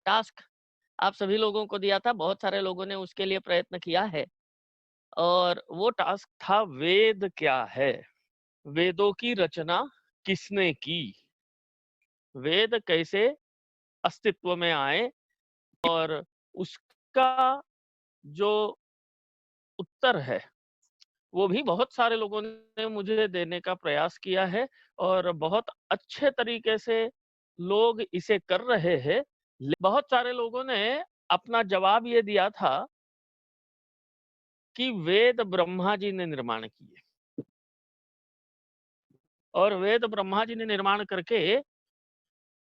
Task आप सभी लोगों को दिया था, बहुत सारे लोगों ने उसके लिए प्रयत्न किया है और वो टास्क था वेद क्या है? वेदों की रचना किसने की? वेद कैसे अस्तित्व में आए और उसका जो उत्तर है, वो भी बहुत सारे लोगों ने मुझे देने का प्रयास किया है और बहुत अच्छे तरीके से लोग इसे कर रहे हैं। बहुत सारे लोगों ने अपना जवाब ये दिया था कि वेद ब्रह्मा जी ने निर्माण किए और वेद ब्रह्मा जी ने निर्माण करके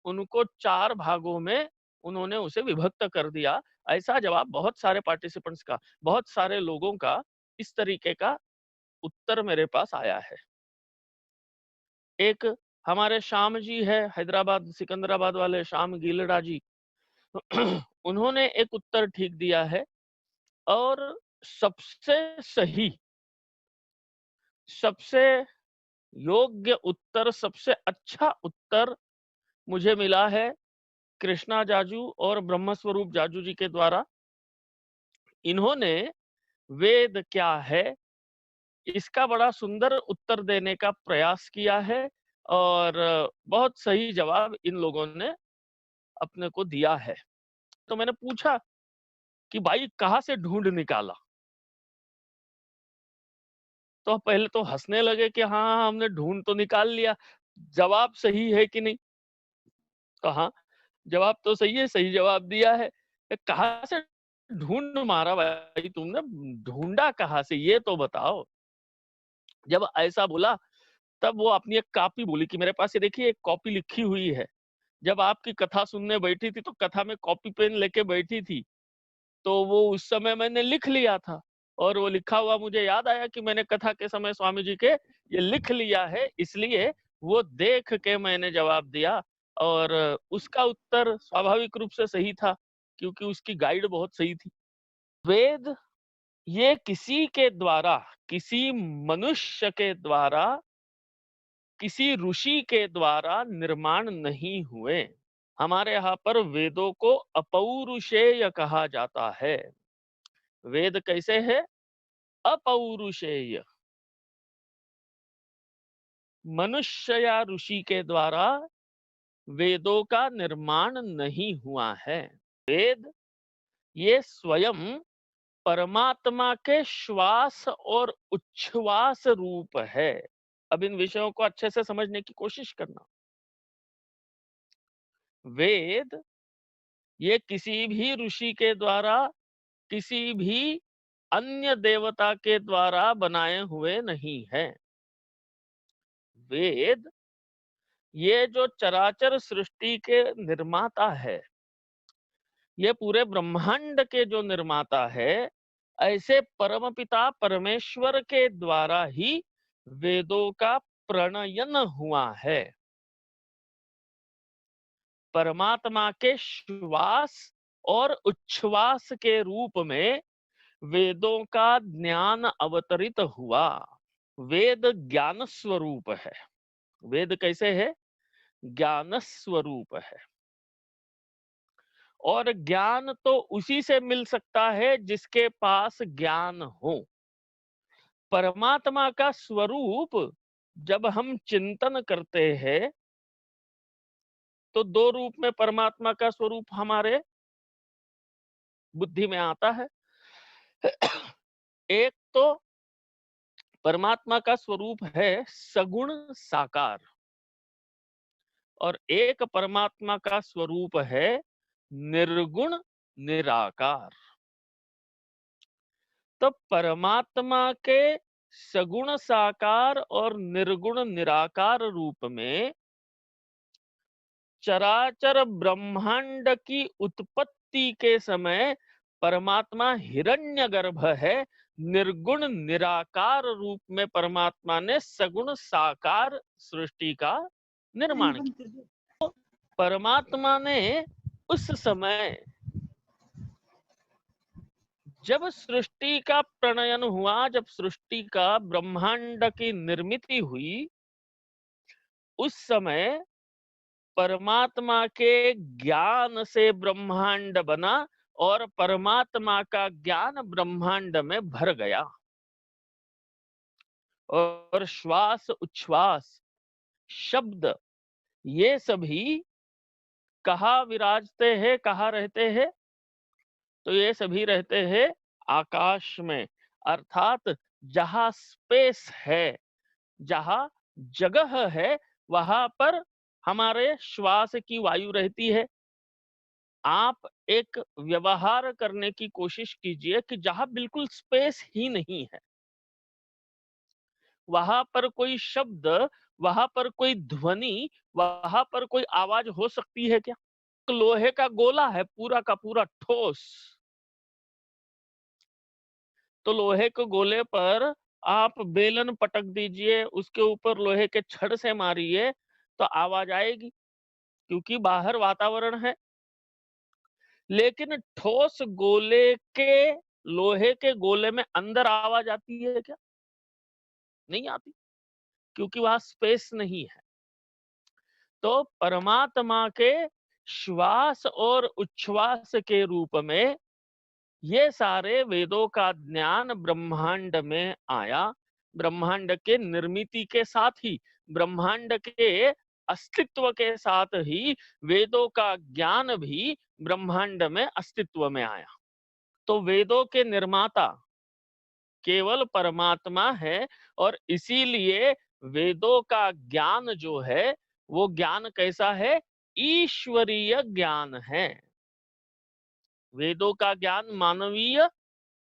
उनको 4 भागों में उन्होंने उसे विभक्त कर दिया। ऐसा जवाब बहुत सारे पार्टिसिपेंट्स का, बहुत सारे लोगों का इस तरीके का उत्तर मेरे पास आया है। एक हमारे श्याम जी है, हैदराबाद सिकंदराबाद वाले श्याम गीलड़ा जी उन्होंने एक उत्तर ठीक दिया है और सबसे सही, सबसे योग्य उत्तर, सबसे अच्छा उत्तर मुझे मिला है कृष्णा जाजू और ब्रह्म स्वरूप जाजू जी के द्वारा। इन्होंने वेद क्या है इसका बड़ा सुंदर उत्तर देने का प्रयास किया है और बहुत सही जवाब इन लोगों ने अपने को दिया है। तो मैंने पूछा कि भाई कहाँ से ढूंढ निकाला? तो पहले तो हंसने लगे कि हाँ हाँ, हमने ढूंढ तो निकाल लिया, जवाब सही है कि नहीं? तो हाँ, जवाब तो सही है, सही जवाब दिया है। कहाँ से ढूंढ मारा भाई तुमने? ढूंढा कहाँ से ये तो बताओ? जब ऐसा बोला तब वो अपनी एक कॉपी बोली कि मेरे पास ये देखिए एक कॉपी लिखी हुई है। जब आपकी कथा सुनने बैठी थी तो कथा में कॉपी पेन लेके बैठी थी, तो वो उस समय मैंने लिख लिया था और वो लिखा हुआ मुझे याद आया कि मैंने कथा के समय स्वामी जी के ये लिख लिया है, इसलिए वो देख के मैंने जवाब दिया और उसका उत्तर स्वाभाविक रूप से सही था क्योंकि उसकी गाइड बहुत सही थी। वेद ये किसी के द्वारा, किसी मनुष्य के द्वारा, किसी ऋषि के द्वारा निर्माण नहीं हुए। हमारे यहाँ पर वेदों को अपौरुषेय कहा जाता है। वेद कैसे है? अपौरुषेय। मनुष्य या ऋषि के द्वारा वेदों का निर्माण नहीं हुआ है। वेद ये स्वयं परमात्मा के श्वास और उच्छ्वास रूप है। अब इन विषयों को अच्छे से समझने की कोशिश करना। वेद ये किसी भी ऋषि के द्वारा, किसी भी अन्य देवता के द्वारा बनाए हुए नहीं है। वेद ये जो चराचर सृष्टि के निर्माता है, ये पूरे ब्रह्मांड के जो निर्माता है, ऐसे परमपिता परमेश्वर के द्वारा ही वेदों का प्रणयन हुआ है। परमात्मा के श्वास और उच्छ्वास के रूप में वेदों का ज्ञान अवतरित हुआ। वेद ज्ञान स्वरूप है। वेद कैसे है? ज्ञान स्वरूप है और ज्ञान तो उसी से मिल सकता है जिसके पास ज्ञान हो। परमात्मा का स्वरूप जब हम चिंतन करते हैं तो दो रूप में परमात्मा का स्वरूप हमारे बुद्धि में आता है। एक तो परमात्मा का स्वरूप है सगुण साकार और एक परमात्मा का स्वरूप है निर्गुण निराकार। तो परमात्मा के सगुण साकार और निर्गुण निराकार रूप में चराचर ब्रह्मांड की उत्पत्ति के समय परमात्मा हिरण्यगर्भ है। निर्गुण निराकार रूप में परमात्मा ने सगुण साकार सृष्टि का निर्माण किया। परमात्मा ने उस समय जब सृष्टि का प्रणयन हुआ, जब सृष्टि का ब्रह्मांड की निर्मिति हुई, उस समय परमात्मा के ज्ञान से ब्रह्मांड बना और परमात्मा का ज्ञान ब्रह्मांड में भर गया। और श्वास उच्छ्वास शब्द ये सभी कहाँ विराजते हैं, कहाँ रहते हैं? तो ये सभी रहते हैं आकाश में, अर्थात जहां स्पेस है, जहां जगह है, वहां पर हमारे श्वास की वायु रहती है। आप एक व्यवहार करने की कोशिश कीजिए कि जहां बिल्कुल स्पेस ही नहीं है, वहां पर कोई शब्द, वहां पर कोई ध्वनि, वहां पर कोई आवाज हो सकती है क्या? लोहे का गोला है पूरा का पूरा ठोस, तो लोहे के गोले पर आप बेलन पटक दीजिए, उसके ऊपर लोहे के छड़ से मारिए तो आवाज आएगी, क्योंकि बाहर वातावरण है। लेकिन ठोस गोले के, लोहे के गोले में अंदर आवाज आती है क्या? नहीं आती, क्योंकि वहां स्पेस नहीं है। तो परमात्मा के श्वास और उच्छ्वास के रूप में ये सारे वेदों का ज्ञान ब्रह्मांड में आया। ब्रह्मांड के निर्मिति के साथ ही, ब्रह्मांड के अस्तित्व के साथ ही वेदों का ज्ञान भी ब्रह्मांड में अस्तित्व में आया। तो वेदों के निर्माता केवल परमात्मा है, और इसीलिए वेदों का ज्ञान जो है, वो ज्ञान कैसा है? ईश्वरीय ज्ञान है। वेदों का ज्ञान मानवीय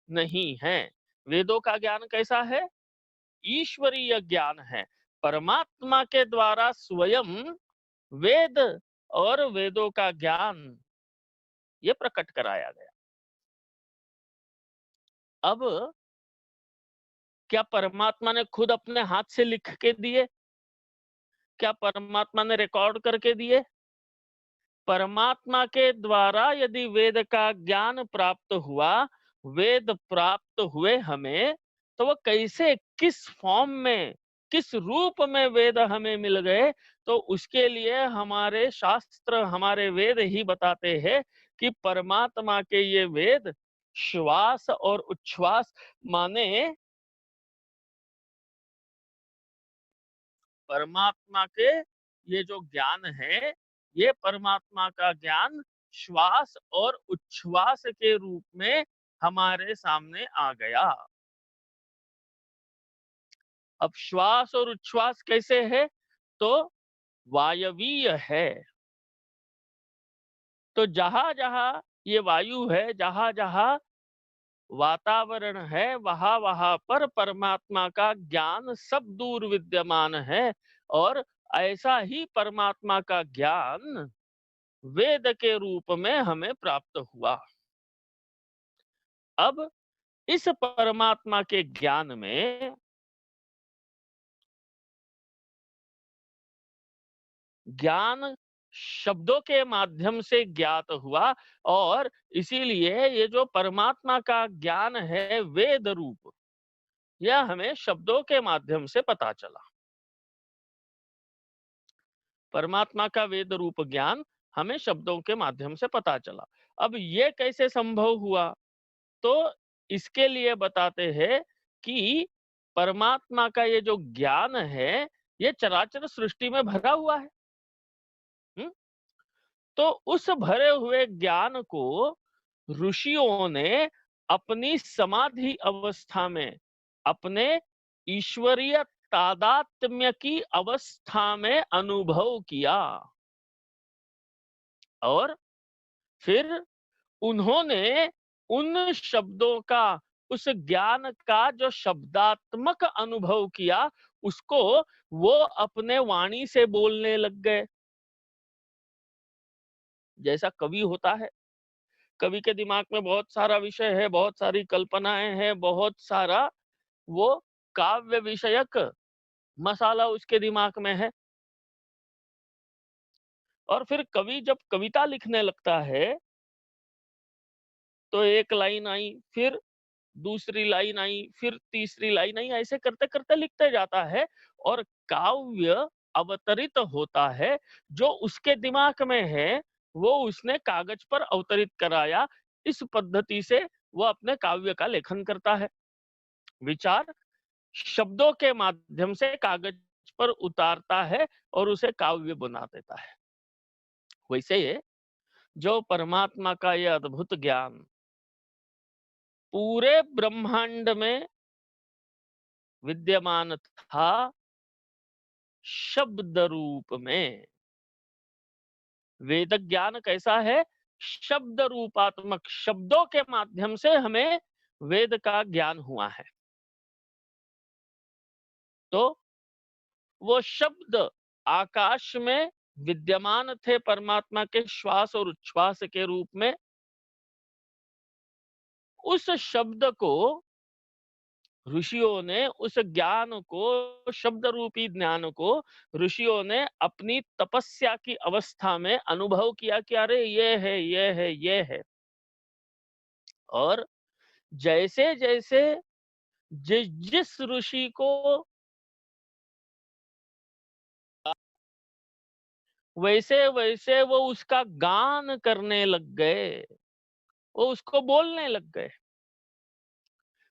नहीं है। वेदों का ज्ञान कैसा है? ईश्वरीय ज्ञान है। परमात्मा के द्वारा स्वयं वेद और वेदों का ज्ञान ये प्रकट कराया गया। अब क्या परमात्मा ने खुद अपने हाथ से लिख के दिए? क्या परमात्मा ने रिकॉर्ड करके दिए? परमात्मा के द्वारा यदि वेद का ज्ञान प्राप्त हुआ, वेद प्राप्त हुए हमें, तो वो कैसे, किस फॉर्म में, किस रूप में वेद हमें मिल गए? तो उसके लिए हमारे शास्त्र, हमारे वेद ही बताते हैं कि परमात्मा के ये वेद श्वास और उच्छ्वास, माने परमात्मा के ये जो ज्ञान है, ये परमात्मा का ज्ञान श्वास और उच्छ्वास के रूप में हमारे सामने आ गया। अब श्वास और उच्छ्वास कैसे है? तो वायवीय है। तो जहां जहां ये वायु है, जहां जहां वातावरण है, वहां वहां पर परमात्मा का ज्ञान सब दूर विद्यमान है। और ऐसा ही परमात्मा का ज्ञान वेद के रूप में हमें प्राप्त हुआ। अब इस परमात्मा के ज्ञान में ज्ञान शब्दों के माध्यम से ज्ञात हुआ, और इसीलिए ये जो परमात्मा का ज्ञान है वेद रूप, यह हमें शब्दों के माध्यम से पता चला। परमात्मा का वेद रूप ज्ञान हमें शब्दों के माध्यम से पता चला। अब ये कैसे संभव हुआ? तो इसके लिए बताते हैं कि परमात्मा का ये जो ज्ञान है, ये चराचर सृष्टि में भरा हुआ है। हुँ? तो उस भरे हुए ज्ञान को ऋषियों ने अपनी समाधि अवस्था में, अपने ईश्वरीय तादात्म्य की अवस्था में अनुभव किया, और फिर उन्होंने उन शब्दों का, उस ज्ञान का जो शब्दात्मक अनुभव किया, उसको वो अपने वाणी से बोलने लग गए। जैसा कवि होता है, कवि के दिमाग में बहुत सारा विषय है, बहुत सारी कल्पनाएं हैं, बहुत सारा वो काव्य विषयक मसाला उसके दिमाग में है। और फिर कवि जब कविता लिखने लगता है, तो एक लाइन आई, फिर दूसरी लाइन आई, फिर तीसरी लाइन आई, ऐसे करते करते लिखते जाता है। और काव्य अवतरित होता है, जो उसके दिमाग में है वो उसने कागज पर अवतरित कराया। इस पद्धति से वो अपने काव्य का लेखन करता है। विचार शब्दों के माध्यम से कागज पर उतारता है और उसे काव्य बना देता है। वैसे ये जो परमात्मा का ये अद्भुत ज्ञान पूरे ब्रह्मांड में विद्यमान था शब्द रूप में। वेद ज्ञान कैसा है? शब्द रूपात्मक, शब्दों के माध्यम से हमें वेद का ज्ञान हुआ है। तो वो शब्द आकाश में विद्यमान थे परमात्मा के श्वास और उच्छ्वास के रूप में। उस शब्द को ऋषियों ने, उस ज्ञान को, शब्द रूपी ज्ञान को ऋषियों ने अपनी तपस्या की अवस्था में अनुभव किया कि अरे ये है, ये है, ये है। और जैसे जैसे जिस ऋषि को वैसे वैसे वो उसका गान करने लग गए, वो उसको बोलने लग गए।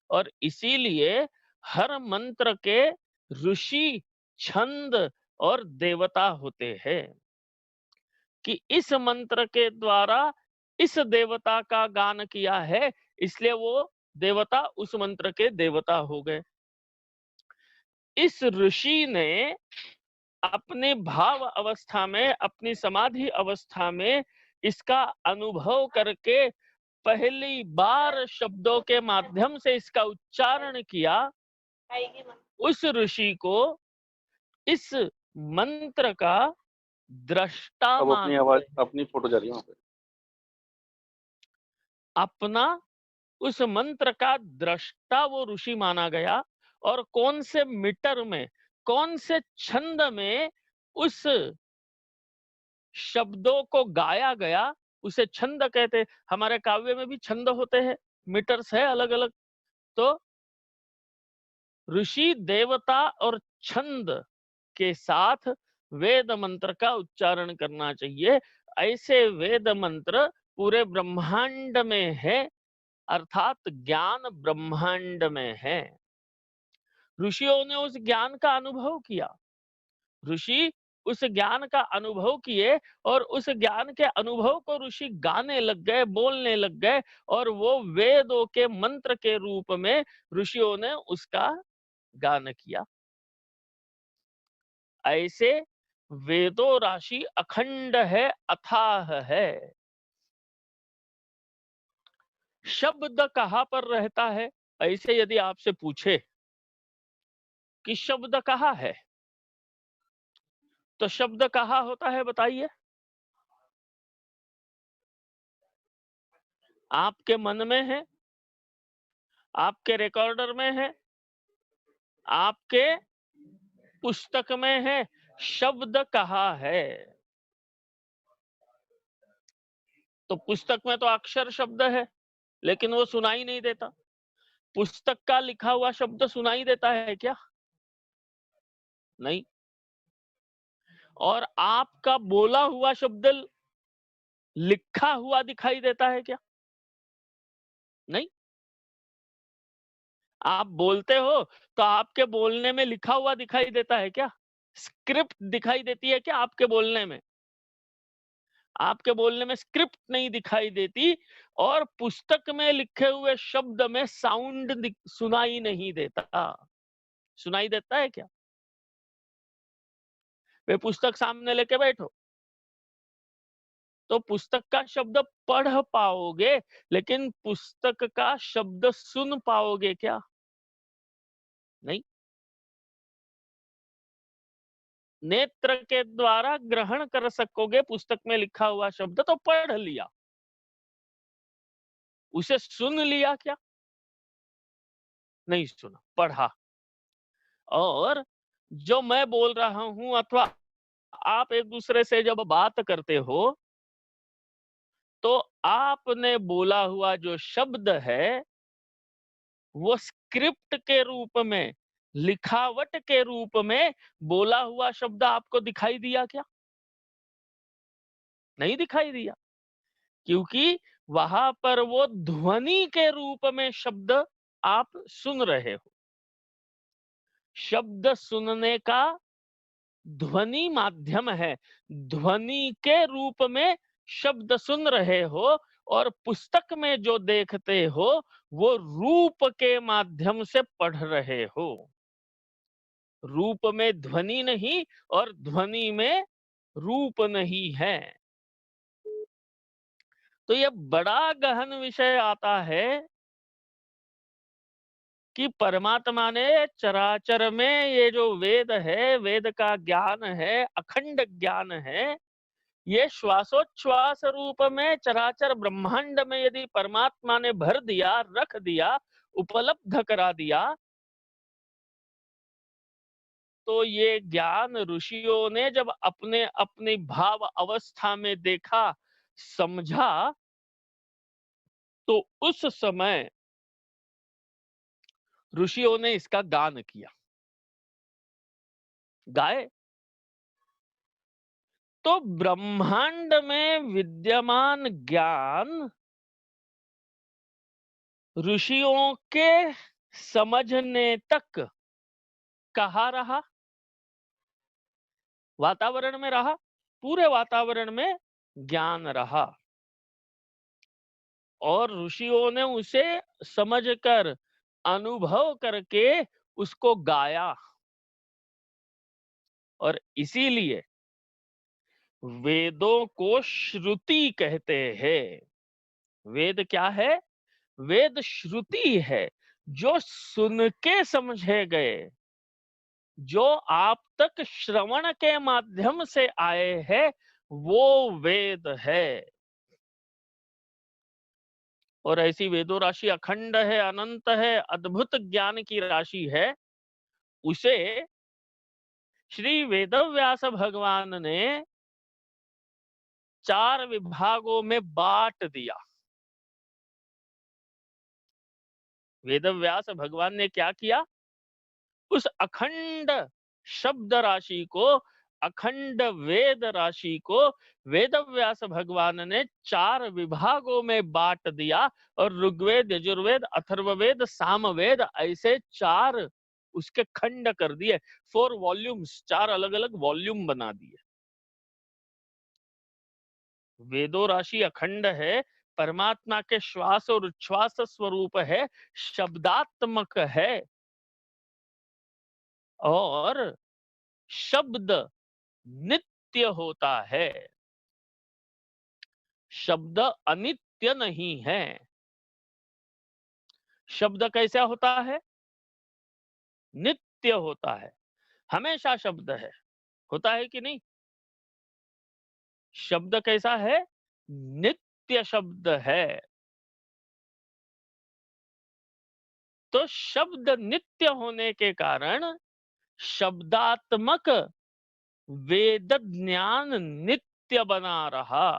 और इसीलिए हर मंत्र के ऋषि, छंद और देवता होते हैं कि इस मंत्र के द्वारा इस देवता का गान किया है, इसलिए वो देवता उस मंत्र के देवता हो गए। इस ऋषि ने अपने भाव अवस्था में, अपनी समाधि अवस्था में इसका अनुभव करके पहली बार शब्दों के माध्यम से इसका उच्चारण किया। उस ऋषि को इस मंत्र का दृष्टा अब अपनी आवाज, मानते हैं। अपनी फोटो जा रही है वहां पे। अपना उस मंत्र का दृष्टा वो ऋषि माना गया। और कौन से मीटर में, कौन से छंद में उस शब्दों को गाया गया, उसे छंद कहते हैं। हमारे काव्य में भी छंद होते हैं, मीटर्स है अलग अलग। तो ऋषि, देवता और छंद के साथ वेद मंत्र का उच्चारण करना चाहिए। ऐसे वेद मंत्र पूरे ब्रह्मांड में है, अर्थात ज्ञान ब्रह्मांड में है। ऋषियों ने उस ज्ञान का अनुभव किया। ऋषि उस ज्ञान का अनुभव किए और उस ज्ञान के अनुभव को ऋषि गाने लग गए, बोलने लग गए। और वो वेदों के मंत्र के रूप में ऋषियों ने उसका गान किया। ऐसे वेदों राशि अखंड है, अथाह है। शब्द कहाँ पर रहता है? ऐसे यदि आपसे पूछे कि शब्द कहाँ है, तो शब्द कहाँ होता है बताइए? आपके मन में है, आपके रिकॉर्डर में है, आपके पुस्तक में है। शब्द कहाँ है? तो पुस्तक में तो अक्षर शब्द है, लेकिन वो सुनाई नहीं देता। पुस्तक का लिखा हुआ शब्द सुनाई देता है क्या? नहीं। और आपका बोला हुआ शब्द लिखा हुआ दिखाई देता है क्या? नहीं। आप बोलते हो तो आपके बोलने में लिखा हुआ दिखाई देता है क्या? स्क्रिप्ट दिखाई देती है क्या आपके बोलने में? आपके बोलने में स्क्रिप्ट नहीं दिखाई देती। और पुस्तक में लिखे हुए शब्द में साउंड सुनाई नहीं देता। सुनाई देता है क्या? वे पुस्तक सामने लेके बैठो तो पुस्तक का शब्द पढ़ पाओगे, लेकिन पुस्तक का शब्द सुन पाओगे क्या? नहीं। नेत्र के द्वारा ग्रहण कर सकोगे पुस्तक में लिखा हुआ शब्द, तो पढ़ लिया। उसे सुन लिया क्या? नहीं सुना, पढ़ा। और जो मैं बोल रहा हूं अथवा आप एक दूसरे से जब बात करते हो, तो आपने बोला हुआ जो शब्द है वो स्क्रिप्ट के रूप में लिखावट के रूप में बोला हुआ शब्द आपको दिखाई दिया क्या? नहीं दिखाई दिया, क्योंकि वहां पर वो ध्वनि के रूप में शब्द आप सुन रहे हो। शब्द सुनने का ध्वनि माध्यम है, ध्वनि के रूप में शब्द सुन रहे हो, और पुस्तक में जो देखते हो वो रूप के माध्यम से पढ़ रहे हो। रूप में ध्वनि नहीं और ध्वनि में रूप नहीं है। तो ये बड़ा गहन विषय आता है कि परमात्मा ने चराचर में ये जो वेद है, वेद का ज्ञान है, अखंड ज्ञान है, ये श्वासोच्छ्वास रूप में चराचर ब्रह्मांड में यदि परमात्मा ने भर दिया, रख दिया, उपलब्ध करा दिया, तो ये ज्ञान ऋषियों ने जब अपने अपनी भाव अवस्था में देखा, समझा, तो उस समय ऋषियों ने इसका गान किया, गाए। तो ब्रह्मांड में विद्यमान ज्ञान ऋषियों के समझने तक कहाँ रहा? वातावरण में रहा। पूरे वातावरण में ज्ञान रहा, और ऋषियों ने उसे समझकर, अनुभव करके उसको गाया। और इसीलिए वेदों को श्रुति कहते हैं। वेद क्या है? वेद श्रुति है, जो सुन के समझे गए, जो आप तक श्रवण के माध्यम से आए हैं, वो वेद है। और ऐसी वेदों राशि अखंड है, अनंत है, अद्भुत ज्ञान की राशि है। उसे श्री वेदव्यास भगवान ने 4 विभागों में बांट दिया। वेदव्यास भगवान ने क्या किया? उस अखंड शब्द राशि को, अखंड वेद राशि को वेदव्यास भगवान ने 4 विभागों में बांट दिया, और ऋग्वेद, यजुर्वेद, अथर्ववेद, सामवेद, ऐसे 4 उसके खंड कर दिए। 4 वॉल्यूम्स, 4 अलग अलग वॉल्यूम बना दिए। वेदों राशि अखंड है, परमात्मा के श्वास और उच्छ्वास स्वरूप है, शब्दात्मक है, और शब्द नित्य होता है। शब्द अनित्य नहीं है। शब्द कैसा होता है? नित्य होता है। हमेशा शब्द है, होता है कि नहीं? शब्द कैसा है? नित्य शब्द है। तो शब्द नित्य होने के कारण शब्दात्मक वेद ज्ञान नित्य बना रहा।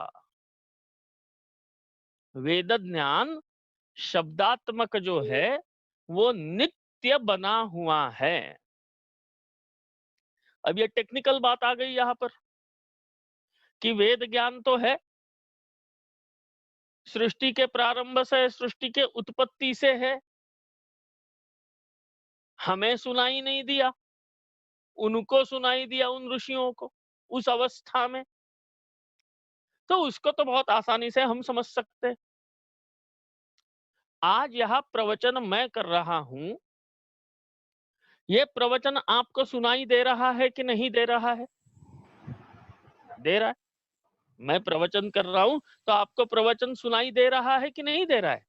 वेद ज्ञान शब्दात्मक जो है वो नित्य बना हुआ है। अब ये टेक्निकल बात आ गई यहां पर कि वेद ज्ञान तो है, सृष्टि के प्रारंभ से, सृष्टि के उत्पत्ति से है, हमें सुनाई नहीं दिया, उनको सुनाई दिया, उन ऋषियों को उस अवस्था में। तो उसको तो बहुत आसानी से हम समझ सकते हैं। आज यह प्रवचन मैं कर रहा हूं, ये प्रवचन आपको सुनाई दे रहा है कि नहीं दे रहा है? दे रहा है। मैं प्रवचन कर रहा हूं तो आपको प्रवचन सुनाई दे रहा है कि नहीं दे रहा है?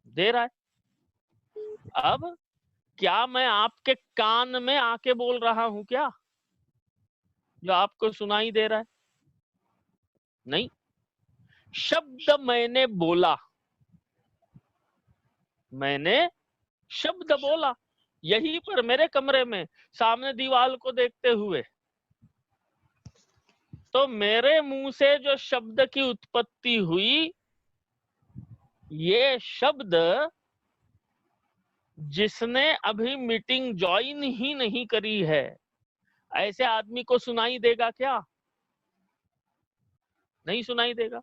दे रहा है। अब क्या मैं आपके कान में आके बोल रहा हूं क्या, जो आपको सुनाई दे रहा है? नहीं। शब्द मैंने बोला, मैंने शब्द बोला यहीं पर मेरे कमरे में, सामने दीवार को देखते हुए। तो मेरे मुंह से जो शब्द की उत्पत्ति हुई, ये शब्द जिसने अभी मीटिंग ज्वाइन ही नहीं करी है, ऐसे आदमी को सुनाई देगा क्या? नहीं सुनाई देगा।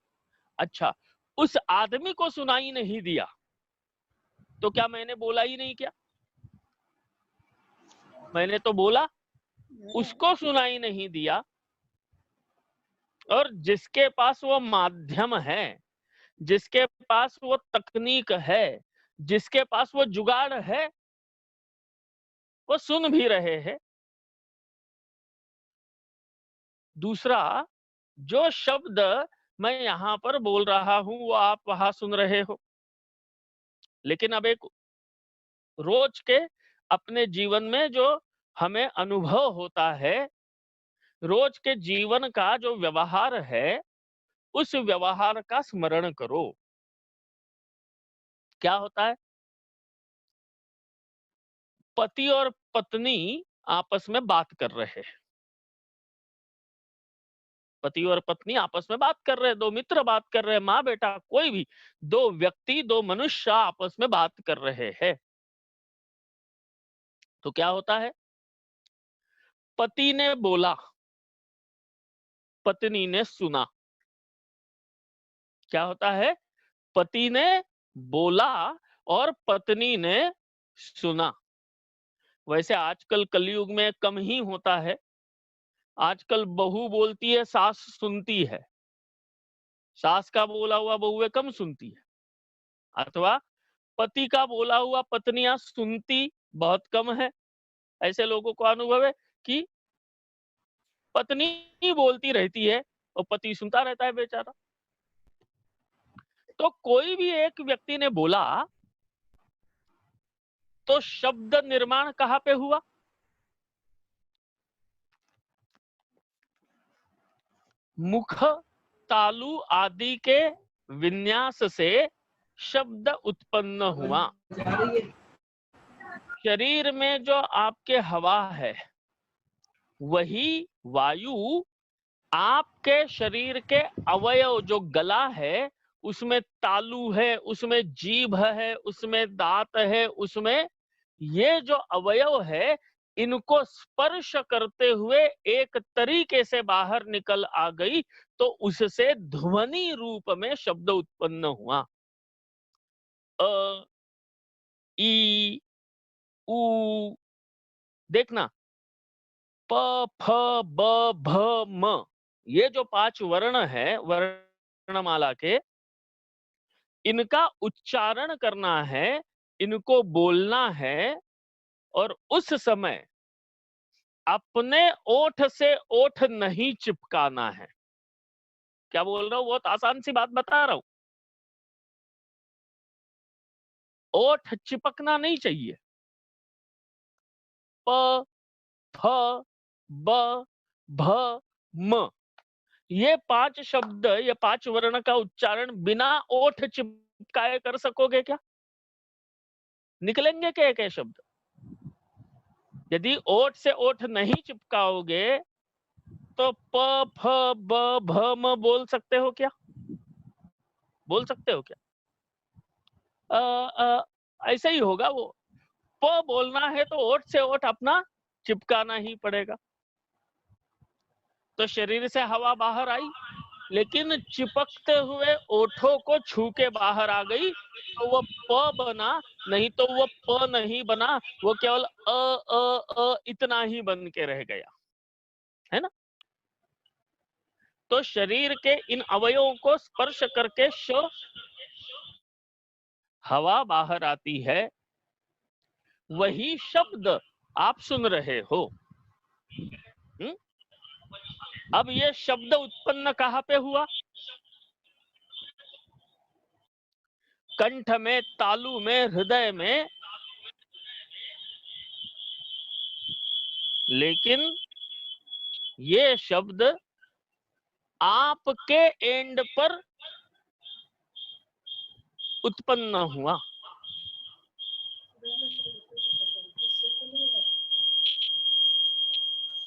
अच्छा, उस आदमी को सुनाई नहीं दिया तो क्या मैंने बोला ही नहीं क्या? मैंने तो बोला। उसको सुनाई नहीं दिया, और जिसके पास वो माध्यम है, जिसके पास वो तकनीक है, जिसके पास वो जुगाड़ है, वो सुन भी रहे हैं। दूसरा, जो शब्द मैं यहां पर बोल रहा हूं वो आप वहां सुन रहे हो, लेकिन अब एक रोज के अपने जीवन में जो हमें अनुभव होता है, रोज के जीवन का जो व्यवहार है, उस व्यवहार का स्मरण करो। क्या होता है? पति और पत्नी आपस में बात कर रहे हैं। पति और पत्नी आपस में बात कर रहे हैं, दो मित्र बात कर रहे हैं, माँ बेटा कोई भी, दो व्यक्ति, दो मनुष्य आपस में बात कर रहे हैं। तो क्या होता है? पति ने बोला, पत्नी ने सुना। क्या होता है? पति ने बोला और पत्नी ने सुना। वैसे आजकल कलयुग में कम ही होता है। आजकल बहू बोलती है, सास सुनती है। सास का बोला हुआ बहुएं कम सुनती है, अथवा पति का बोला हुआ पत्नियां सुनती बहुत कम है। ऐसे लोगों को अनुभव है कि पत्नी बोलती रहती है और पति सुनता रहता है बेचारा। तो कोई भी एक व्यक्ति ने बोला तो शब्द निर्माण कहां पे हुआ? मुख, तालु आदि के विन्यास से शब्द उत्पन्न हुआ। शरीर में जो आपके हवा है, वही वायु आपके शरीर के अवयव, जो गला है उसमें तालु है, उसमें जीभ है, उसमें दांत है, उसमें ये जो अवयव है, इनको स्पर्श करते हुए एक तरीके से बाहर निकल आ गई, तो उससे ध्वनि रूप में शब्द उत्पन्न हुआ। अ, ई, उ, देखना, प, फ, ब, भ, म, ये जो 5 वर्ण है वर्णमाला के, इनका उच्चारण करना है, इनको बोलना है, और उस समय अपने ओठ से ओठ नहीं चिपकाना है। क्या बोल रहा हूं? बहुत आसान सी बात बता रहा हूं। ओठ चिपकना नहीं चाहिए। प, फ, ब, भ, म, ये 5 शब्द, ये 5 वर्ण का उच्चारण बिना ओठ चिपकाए कर सकोगे क्या? निकलेंगे क्या एक शब्द? यदि ओठ से ओठ नहीं चिपकाओगे तो प, फ, ब, भ, म बोल सकते हो क्या? बोल सकते हो क्या? ऐसा ही होगा वो। प बोलना है तो ओठ से ओठ अपना चिपकाना ही पड़ेगा। तो शरीर से हवा बाहर आई, लेकिन चिपकते हुए ओठों को छू के बाहर आ गई, तो वो प बना, नहीं तो वो प नहीं बना, वो केवल इतना ही बन के रह गया, है ना? तो शरीर के इन अवयवों को स्पर्श करके हवा बाहर आती है, वही शब्द आप सुन रहे हो। अब ये शब्द उत्पन्न कहां पे हुआ? कंठ में, तालु में, हृदय में। लेकिन ये शब्द आपके एंड पर उत्पन्न हुआ।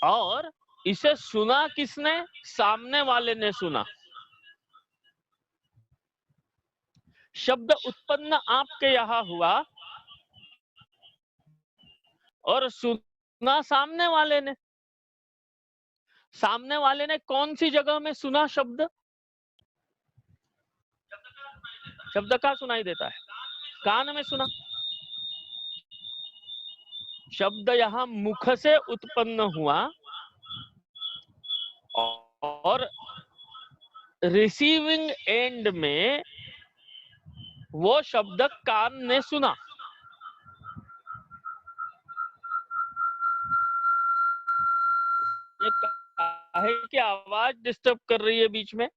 और इसे सुना किसने? सामने वाले ने सुना। शब्द उत्पन्न आपके यहां हुआ, और सुना सामने वाले ने। सामने वाले ने कौन सी जगह में सुना शब्द? शब्द कहाँ सुनाई देता है? कान में सुना। शब्द यहां मुख से उत्पन्न हुआ और रिसीविंग एंड में वो शब्द कान ने सुना। ये काहे की आवाज डिस्टर्ब कर रही है बीच में?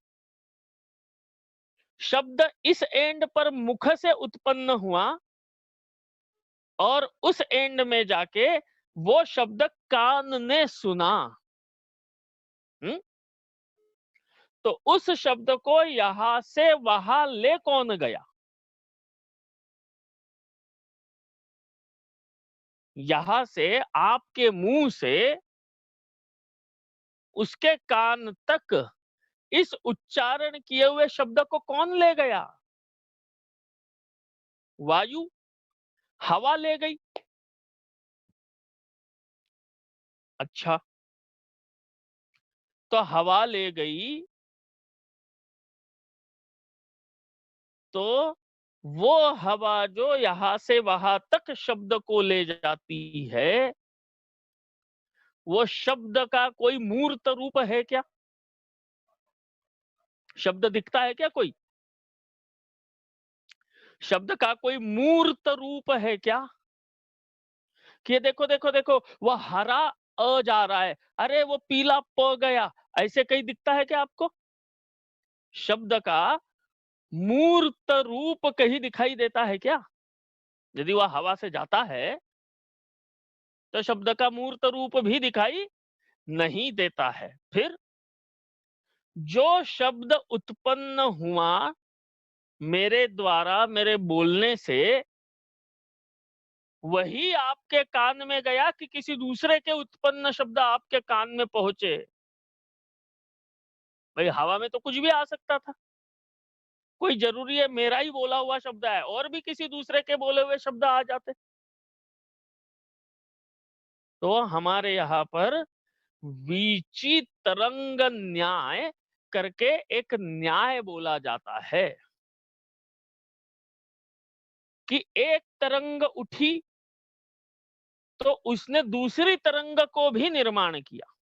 शब्द इस एंड पर मुख से उत्पन्न हुआ और उस एंड में जाके वो शब्द कान ने सुना। तो उस शब्द को यहां से वहां ले कौन गया? यहां से आपके मुंह से उसके कान तक इस उच्चारण किए हुए शब्द को कौन ले गया? वायु, हवा ले गई। अच्छा, तो हवा ले गई तो वो हवा जो यहां से वहां तक शब्द को ले जाती है, वो शब्द का कोई मूर्त रूप है क्या? शब्द दिखता है क्या कोई? शब्द का कोई मूर्त रूप है क्या? कि ये देखो देखो देखो, वो हरा अ जा रहा है, अरे वो पीला प गया, ऐसे कहीं दिखता है क्या आपको? शब्द का मूर्त रूप कहीं दिखाई देता है क्या? यदि वह हवा से जाता है तो शब्द का मूर्त रूप भी दिखाई नहीं देता है। फिर जो शब्द उत्पन्न हुआ मेरे द्वारा, मेरे बोलने से, वही आपके कान में गया कि किसी दूसरे के उत्पन्न शब्द आपके कान में पहुंचे? भाई हवा में तो कुछ भी आ सकता था, कोई जरूरी है मेरा ही बोला हुआ शब्द है और भी किसी दूसरे के बोले हुए शब्द आ जाते? तो हमारे यहाँ पर वीची तरंग न्याय करके एक न्याय बोला जाता है कि एक तरंग उठी तो उसने दूसरी तरंग को भी निर्माण किया,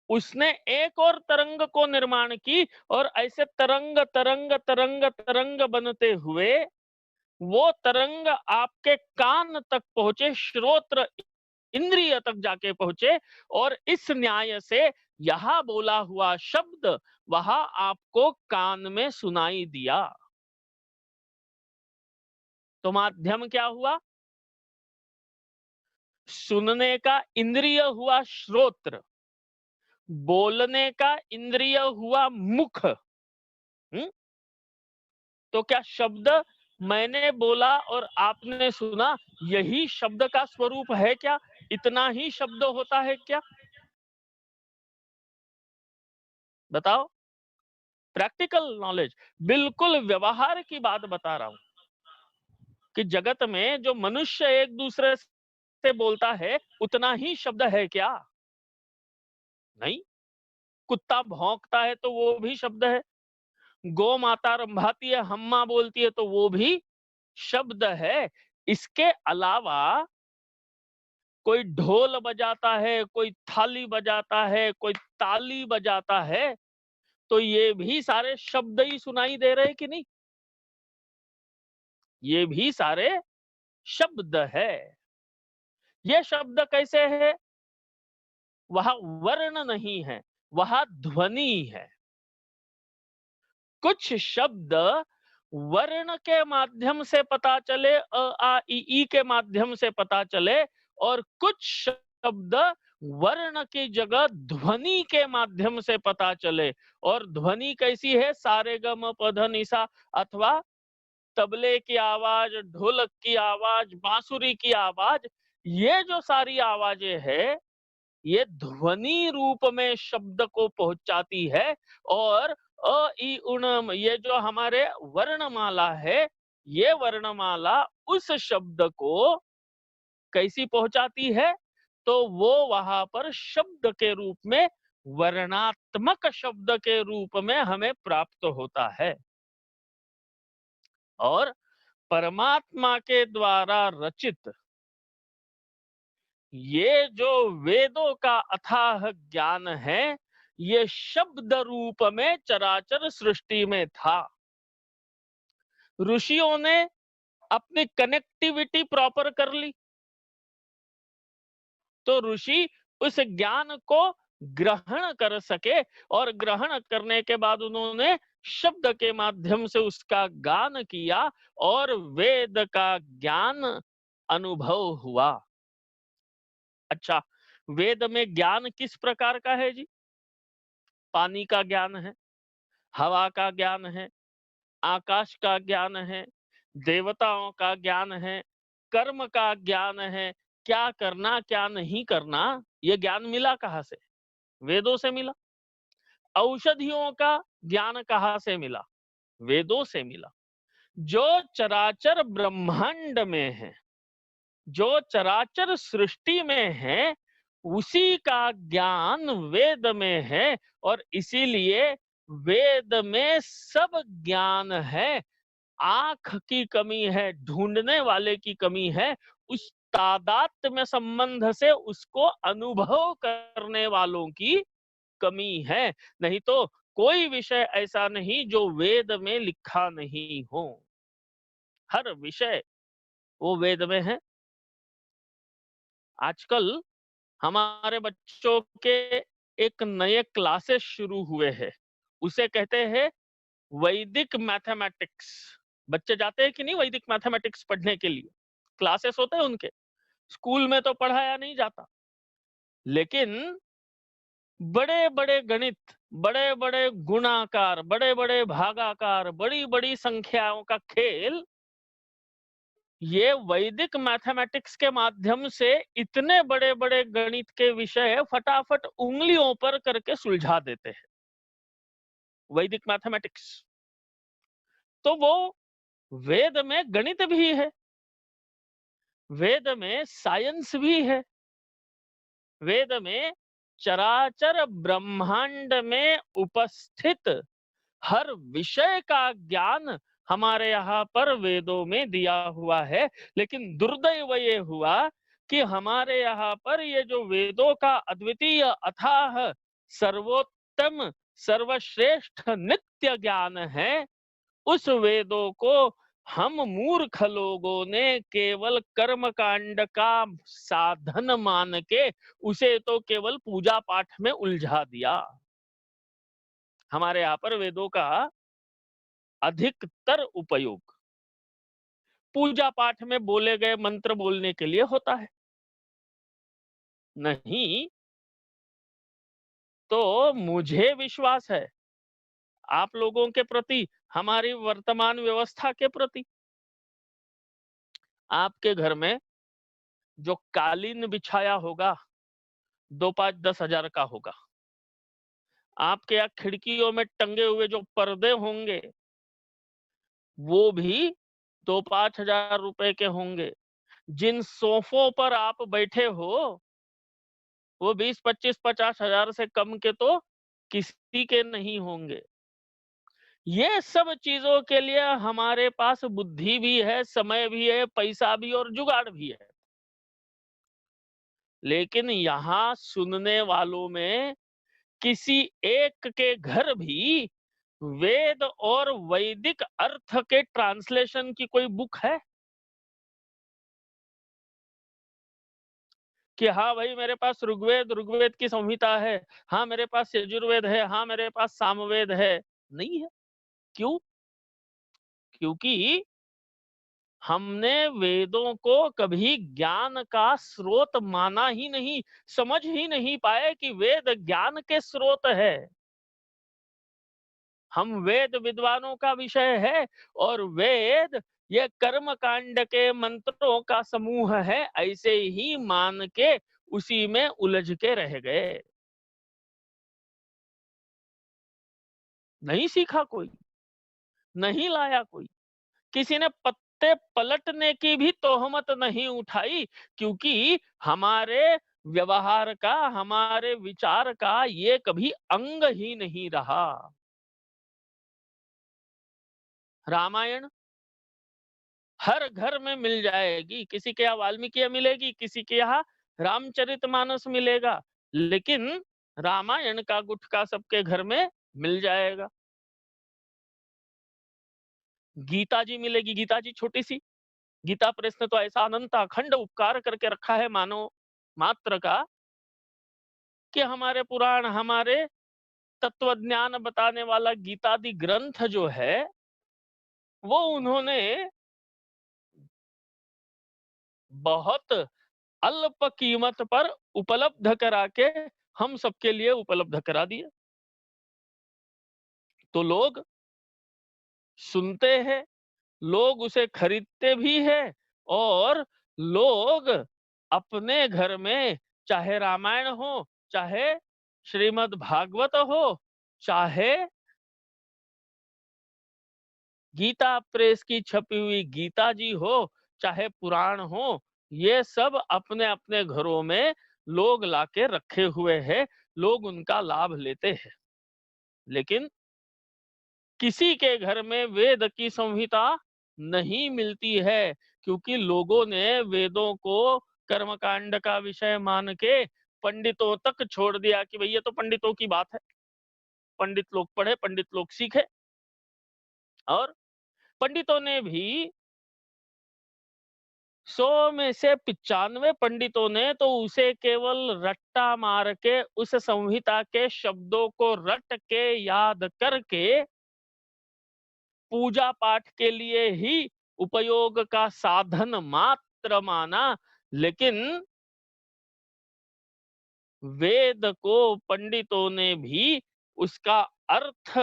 उसने एक और तरंग को निर्माण की, और ऐसे तरंग तरंग तरंग तरंग बनते हुए वो तरंग आपके कान तक पहुंचे, श्रोत्र इंद्रिय तक जाके पहुंचे, और इस न्याय से यहां बोला हुआ शब्द वहां आपको कान में सुनाई दिया। तो माध्यम क्या हुआ? सुनने का इंद्रिय हुआ श्रोत्र, बोलने का इंद्रिय हुआ मुख। तो क्या शब्द मैंने बोला और आपने सुना, यही शब्द का स्वरूप है क्या? इतना ही शब्द होता है क्या? बताओ। प्रैक्टिकल नॉलेज, बिल्कुल व्यवहार की बात बता रहा हूं कि जगत में जो मनुष्य एक दूसरे से बोलता है उतना ही शब्द है क्या? नहीं। कुत्ता भौंकता है तो वो भी शब्द है, गौ माता रंभाती है, हम्मा बोलती है तो वो भी शब्द है। इसके अलावा कोई ढोल बजाता है, कोई थाली बजाता है, कोई ताली बजाता है, तो ये भी सारे शब्द ही सुनाई दे रहे कि नहीं? ये भी सारे शब्द है। ये शब्द कैसे है? वहां वर्ण नहीं है, वहां ध्वनि है। कुछ शब्द वर्ण के माध्यम से पता चले, अ आ इ ई के माध्यम से पता चले, और कुछ शब्द वर्ण की जगह ध्वनि के माध्यम से पता चले। और ध्वनि कैसी है? सारे ग म प ध नि सा, अथवा तबले की आवाज, ढोलक की आवाज, बांसुरी की आवाज, ये जो सारी आवाजें है ये ध्वनि रूप में शब्द को पहुंचाती है। और अ इ उण ये जो हमारे वर्णमाला है, ये वर्णमाला उस शब्द को कैसी पहुंचाती है, तो वो वहां पर शब्द के रूप में, वर्णात्मक शब्द के रूप में हमें प्राप्त होता है। और परमात्मा के द्वारा रचित ये जो वेदों का अथाह ज्ञान है, ये शब्द रूप में चराचर सृष्टि में था। ऋषियों ने अपनी कनेक्टिविटी प्रॉपर कर ली, तो ऋषि उस ज्ञान को ग्रहण कर सके, और ग्रहण करने के बाद उन्होंने शब्द के माध्यम से उसका गान किया, और वेद का ज्ञान अनुभव हुआ। अच्छा, वेद में ज्ञान किस प्रकार का है जी? पानी का ज्ञान है, हवा का ज्ञान है, आकाश का ज्ञान है, देवताओं का ज्ञान है, कर्म का ज्ञान है, क्या करना क्या नहीं करना, ये ज्ञान मिला कहाँ से? वेदों से मिला। औषधियों का ज्ञान कहाँ से मिला? वेदों से मिला। जो चराचर ब्रह्मांड में है, जो चराचर सृष्टि में है, उसी का ज्ञान वेद में है, और इसीलिए वेद में सब ज्ञान है। आंख की कमी है, ढूंढने वाले की कमी है, उस तादात्म्य में संबंध से उसको अनुभव करने वालों की कमी है। नहीं तो कोई विषय ऐसा नहीं जो वेद में लिखा नहीं हो। हर विषय वो वेद में है। आजकल हमारे बच्चों के एक नए क्लासेस शुरू हुए हैं, उसे कहते हैं वैदिक मैथमेटिक्स। बच्चे जाते हैं कि नहीं वैदिक मैथमेटिक्स पढ़ने के लिए? क्लासेस होते हैं उनके। स्कूल में तो पढ़ाया नहीं जाता, लेकिन बड़े बड़े गणित, बड़े बड़े गुणाकार, बड़े बड़े भागाकार, बड़ी बड़ी संख्याओं का खेल, ये वैदिक मैथमेटिक्स के माध्यम से इतने बड़े बड़े गणित के विषय फटाफट उंगलियों पर करके सुलझा देते हैं। वैदिक मैथमेटिक्स तो वो वेद में गणित भी है, वेद में साइंस भी है, वेद में चराचर ब्रह्मांड में उपस्थित हर विषय का ज्ञान हमारे यहाँ पर वेदों में दिया हुआ है। लेकिन दुर्दैव ये हुआ कि हमारे यहाँ पर ये जो वेदों का अद्वितीय अथाह सर्वोत्तम सर्वश्रेष्ठ नित्य ज्ञान है, उस वेदों को हम मूर्ख लोगों ने केवल कर्म कांड का साधन मान के उसे तो केवल पूजा पाठ में उलझा दिया। हमारे यहाँ पर वेदों का अधिकतर उपयोग पूजा पाठ में बोले गए मंत्र बोलने के लिए होता है। नहीं तो मुझे विश्वास है आप लोगों के प्रति, हमारी वर्तमान व्यवस्था के प्रति, आपके घर में जो कालीन बिछाया होगा 2, 5, 10 हजार का होगा। आपके यहाँ खिड़कियों में टंगे हुए जो पर्दे होंगे वो भी 2, 5 हजार रुपए के होंगे। जिन सोफों पर आप बैठे हो वो 20, 25, 50 हजार से कम के तो किसी के नहीं होंगे। ये सब चीजों के लिए हमारे पास बुद्धि भी है, समय भी है, पैसा भी और जुगाड़ भी है। लेकिन यहाँ सुनने वालों में किसी एक के घर भी वेद और वैदिक अर्थ के ट्रांसलेशन की कोई बुक है कि हाँ भाई मेरे पास ऋग्वेद, ऋग्वेद की संहिता है, हाँ मेरे पास यजुर्वेद है, हाँ मेरे पास सामवेद है? नहीं है। क्यों? क्योंकि हमने वेदों को कभी ज्ञान का स्रोत माना ही नहीं, समझ ही नहीं पाए कि वेद ज्ञान के स्रोत है। हम वेद विद्वानों का विषय है, और वेद ये कर्म कांड के मंत्रों का समूह है, ऐसे ही मान के उसी में उलझ के रह गए। नहीं सीखा कोई, नहीं लाया कोई। किसी ने पत्ते पलटने की भी तोहमत नहीं उठाई, क्योंकि हमारे व्यवहार का, हमारे विचार का ये कभी अंग ही नहीं रहा। रामायण हर घर में मिल जाएगी, किसी के यहाँ वाल्मीकि मिलेगी, किसी के यहाँ रामचरितमानस मिलेगा, लेकिन रामायण का गुटका सबके घर में मिल जाएगा। गीता जी मिलेगी, गीता जी छोटी सी, गीता प्रेस ने तो ऐसा अनंत अखंड उपकार करके रखा है मानव मात्र का, कि हमारे पुराण, हमारे तत्व ज्ञान बताने वाला गीतादि ग्रंथ जो है, वो उन्होंने बहुत अल्प कीमत पर उपलब्ध करा के हम सबके लिए उपलब्ध करा दिए। तो लोग सुनते हैं, लोग उसे खरीदते भी हैं, और लोग अपने घर में चाहे रामायण हो, चाहे श्रीमद् भागवत हो, चाहे गीता प्रेस की छपी हुई गीता जी हो, चाहे पुराण हो, ये सब अपने अपने घरों में लोग लाके रखे हुए हैं, लोग उनका लाभ लेते हैं। लेकिन किसी के घर में वेद की संहिता नहीं मिलती है, क्योंकि लोगों ने वेदों को कर्मकांड का विषय मान के पंडितों तक छोड़ दिया कि भई ये तो पंडितों की बात है, पंडित लोग पढ़े, पंडित लोग सीखे। और पंडितों ने भी 100 में से 95 पंडितों ने तो उसे केवल रट्टा मार के, उस संहिता के शब्दों को रट के याद करके पूजा पाठ के लिए ही उपयोग का साधन मात्र माना। लेकिन वेद को पंडितों ने भी उसका अर्थ,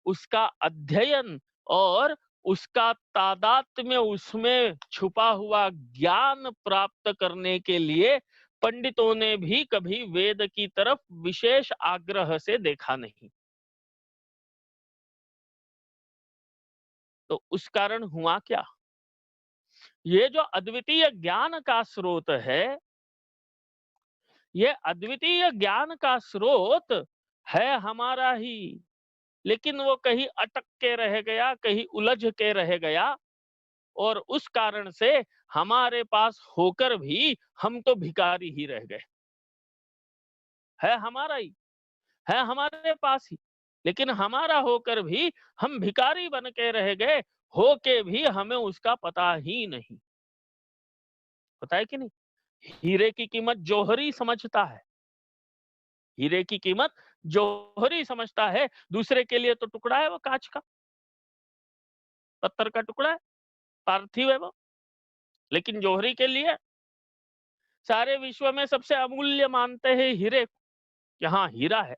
उसका अध्ययन और उसका तादात्म्य, उसमें छुपा हुआ ज्ञान प्राप्त करने के लिए पंडितों ने भी कभी वेद की तरफ विशेष आग्रह से देखा नहीं। तो उस कारण हुआ क्या? ये जो अद्वितीय ज्ञान का स्रोत है, ये अद्वितीय ज्ञान का स्रोत है हमारा ही, लेकिन वो कहीं अटक के रह गया, कहीं उलझ के रह गया, और उस कारण से हमारे पास होकर भी हम तो भिखारी ही रह गए। है हमारा ही, है हमारे पास ही, लेकिन हमारा होकर भी हम भिखारी बन के रह गए, होके भी हमें उसका पता ही नहीं। पता है कि नहीं? हीरे की कीमत जौहरी समझता है, हीरे की कीमत जौहरी समझता है, दूसरे के लिए तो टुकड़ा है वो कांच का, पत्थर का टुकड़ा है, पार्थिव है वो। लेकिन जौहरी के लिए सारे विश्व में सबसे अमूल्य मानते हैं हीरे को, कि हाँ हीरा है।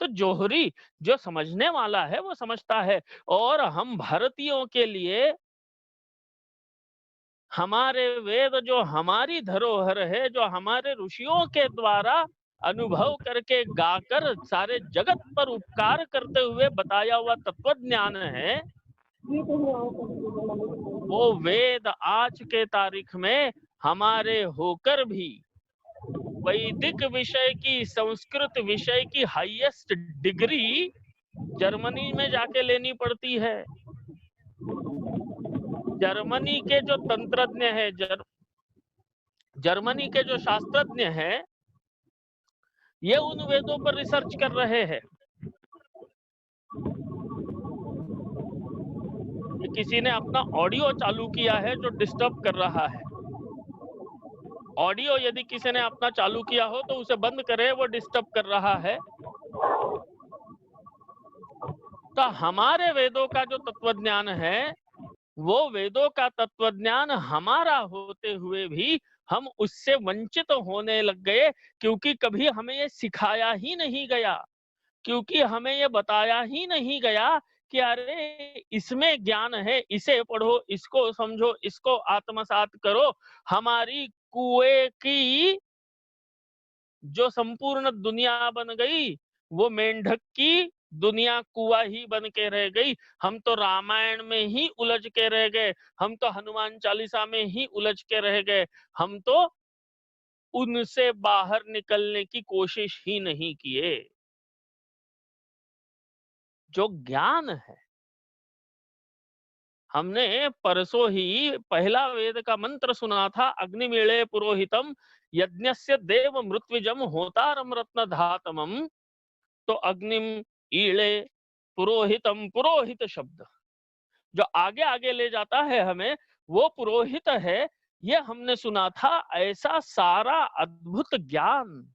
तो जौहरी जो समझने वाला है वो समझता है, और हम भारतीयों के लिए हमारे वेद जो हमारी धरोहर है, जो हमारे ऋषियों के द्वारा अनुभव करके गाकर सारे जगत पर उपकार करते हुए बताया हुआ तत्व ज्ञान है, वो वेद आज के तारीख में हमारे होकर भी वैदिक विषय की, संस्कृत विषय की हाईएस्ट डिग्री जर्मनी में जाके लेनी पड़ती है। जर्मनी के जो तंत्रज्ञ है, जर्मनी के जो शास्त्रज्ञ हैं, ये उन वेदों पर रिसर्च कर रहे हैं। किसी ने अपना ऑडियो चालू किया है जो डिस्टर्ब कर रहा है। ऑडियो यदि किसी ने अपना चालू किया हो तो उसे बंद करे, वो डिस्टर्ब कर रहा है। तो हमारे वेदों का जो तत्वज्ञान है, वो वेदों का तत्वज्ञान हमारा होते हुए भी हम उससे वंचित होने लग गए, क्योंकि कभी हमें ये सिखाया ही नहीं गया, क्योंकि हमें ये बताया ही नहीं गया कि अरे इसमें ज्ञान है, इसे पढ़ो, इसको समझो, इसको आत्मसात करो। हमारी कुएं की जो संपूर्ण दुनिया बन गई, वो मेंढक की दुनिया कुआं ही बन के रह गई, हम तो रामायण में ही उलझ के रह गए, हम तो हनुमान चालीसा में ही उलझ के रह गए, हम तो उनसे बाहर निकलने की कोशिश ही नहीं किए। जो ज्ञान है, हमने परसों ही पहला वेद का मंत्र सुना था, अग्निमीळे पुरोहितम यज्ञस्य देव मृत्विजम होतारम रत्न धातमम। तो अग्निम ईळे पुरोहितम, पुरोहित शब्द जो आगे आगे ले जाता है हमें, वो पुरोहित है। ये हमने सुना था। ऐसा सारा अद्भुत ज्ञान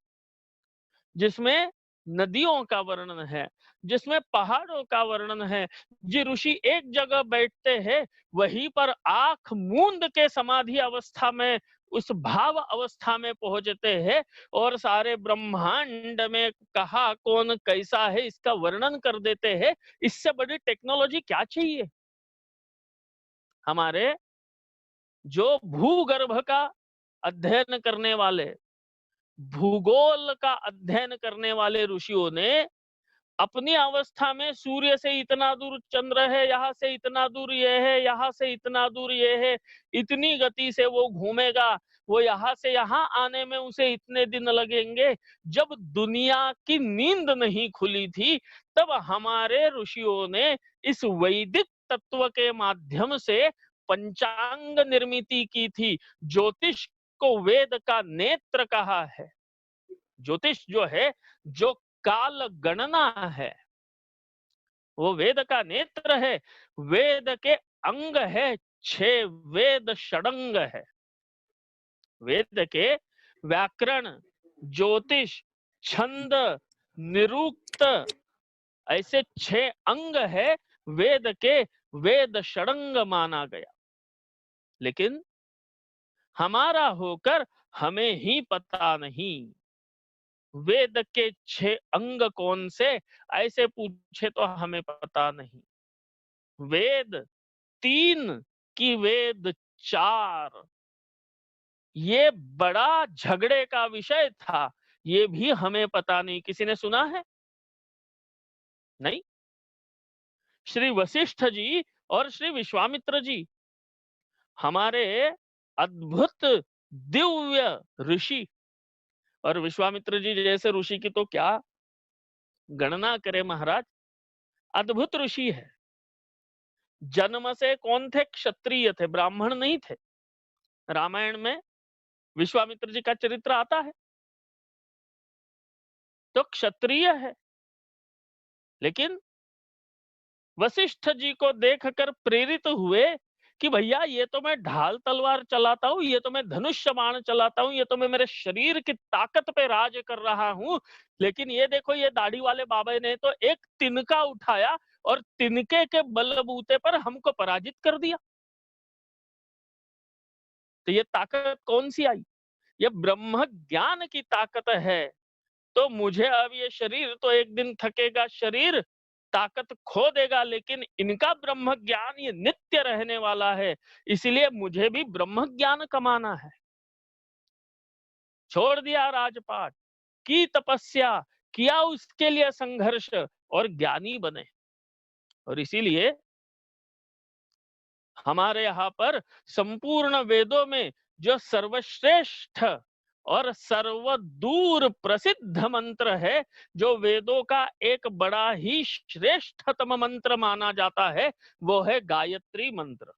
जिसमें नदियों का वर्णन है, जिसमें पहाड़ों का वर्णन है, जी ऋषि एक जगह बैठते हैं, वहीं पर आंख मूंद के समाधि अवस्था में, उस भाव अवस्था में पहुंचते हैं और सारे ब्रह्मांड में कहा कौन कैसा है इसका वर्णन कर देते हैं। इससे बड़ी टेक्नोलॉजी क्या चाहिए? हमारे जो भूगर्भ का अध्ययन करने वाले, भूगोल का अध्ययन करने वाले ऋषियों ने अपनी अवस्था में सूर्य से इतना दूर चंद्र है, यहाँ से इतना दूर ये है, यहाँ से इतना दूर ये है, इतनी गति से वो घूमेगा, वो यहाँ से यहाँ आने में उसे इतने दिन लगेंगे। जब दुनिया की नींद नहीं खुली थी, तब हमारे ऋषियों ने इस वैदिक तत्व के माध्यम से पंचांग निर्मिति की थी। ज्योतिष को वेद का नेत्र कहा है। ज्योतिष जो है, जो काल गणना है, वो वेद का नेत्र है। वेद के अंग है, 6 वेद षडंग है। वेद के व्याकरण, ज्योतिष, छंद, निरुक्त, ऐसे 6 अंग है वेद के। वेद षडंग माना गया। लेकिन हमारा होकर हमें ही पता नहीं वेद के 6 अंग कौन से, ऐसे पूछे तो हमें पता नहीं। वेद 3 की वेद 4, ये बड़ा झगड़े का विषय था। ये भी हमें पता नहीं। किसी ने सुना है? नहीं। श्री वशिष्ठ जी और श्री विश्वामित्र जी, हमारे अद्भुत दिव्य ऋषि, और विश्वामित्र जी जैसे ऋषि की तो क्या गणना करे महाराज। अद्भुत ऋषि है। जन्म से कौन थे? क्षत्रिय थे, ब्राह्मण नहीं थे। रामायण में विश्वामित्र जी का चरित्र आता है तो क्षत्रिय है। लेकिन वशिष्ठ जी को देखकर प्रेरित हुए कि भैया ये तो मैं ढाल तलवार चलाता हूं, ये तो मैं धनुष्य बाण चलाता हूं, ये तो मैं मेरे शरीर की ताकत पे राज कर रहा हूं। लेकिन ये देखो, ये दाढ़ी वाले बाबा ने तो एक तिनका उठाया और तिनके के बलबूते पर हमको पराजित कर दिया। तो ये ताकत कौन सी आई? ये ब्रह्म ज्ञान की ताकत है। तो मुझे अब ये शरीर तो एक दिन थकेगा, शरीर ताकत खो देगा, लेकिन इनका ब्रह्म ज्ञान ये नित्य रहने वाला है। इसलिए मुझे भी ब्रह्म ज्ञान कमाना है। छोड़ दिया राजपाट, की तपस्या, किया उसके लिए संघर्ष और ज्ञानी बने। और इसीलिए हमारे यहाँ पर संपूर्ण वेदों में जो सर्वश्रेष्ठ और सर्वदूर प्रसिद्ध मंत्र है, जो वेदों का एक बड़ा ही श्रेष्ठतम मंत्र माना जाता है, वो है गायत्री मंत्र।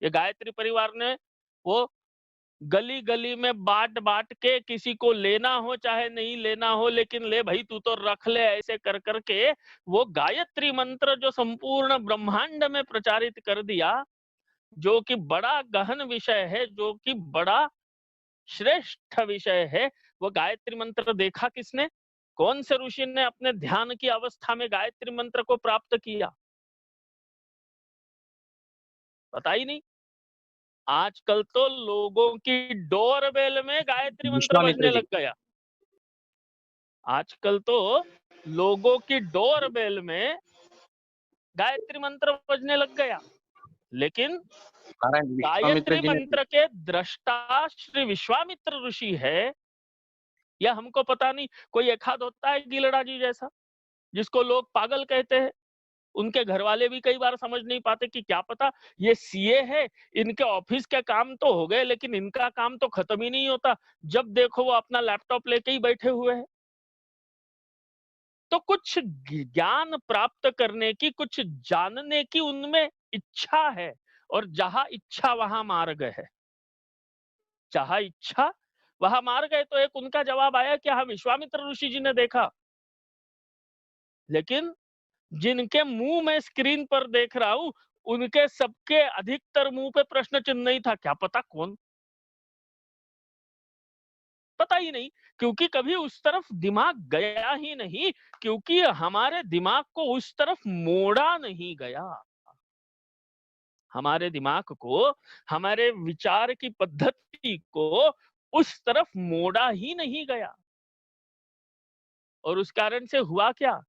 ये गायत्री परिवार ने वो गली गली में बांट बांट के, किसी को लेना हो चाहे नहीं लेना हो, लेकिन ले भाई तू तो रख ले, ऐसे कर करके वो गायत्री मंत्र जो संपूर्ण ब्रह्मांड में प्रचारित कर दिया, जो कि बड़ा गहन विषय है, जो कि बड़ा श्रेष्ठ विषय है। वो गायत्री मंत्र देखा किसने? कौन से ऋषि ने अपने ध्यान की अवस्था में गायत्री मंत्र को प्राप्त किया? पता ही नहीं। आजकल तो लोगों की डोरबेल में गायत्री मंत्र विश्वामित्र बजने जी। लग गया। आजकल तो लोगों की डोरबेल में गायत्री मंत्र बजने लग गया। लेकिन महाराज विश्वामित्र गायत्री जी ने मंत्र के दृष्टा श्री विश्वामित्र ऋषि है, या हमको पता नहीं। कोई एक हाथ होता है गीलड़ा जी जैसा, जिसको लोग पागल कहते हैं। उनके घर वाले भी कई बार समझ नहीं पाते कि क्या पता ये सीए है, इनके ऑफिस के काम तो हो गए लेकिन इनका काम तो खत्म ही नहीं होता। जब देखो वो अपना लैपटॉप लेके ही बैठे हुए हैं। तो कुछ ज्ञान प्राप्त करने की, कुछ जानने की उनमें इच्छा है, और जहां इच्छा वहां मार्ग है। जहां इच्छा वहां मार्ग है। तो एक उनका जवाब आया कि हाँ, विश्वामित्र ऋषि जी ने देखा, लेकिन जिनके मुंह में स्क्रीन पर देख रहा हूं, उनके सबके अधिकतर मुंह पे प्रश्न चिन्ह नहीं था। क्या पता कौन, पता ही नहीं, क्योंकि कभी उस तरफ दिमाग गया ही नहीं, क्योंकि हमारे दिमाग को उस तरफ मोड़ा नहीं गया। हमारे दिमाग को, हमारे विचार की पद्धति को उस तरफ मोड़ा ही नहीं गया। और उस कारण से हुआ क्या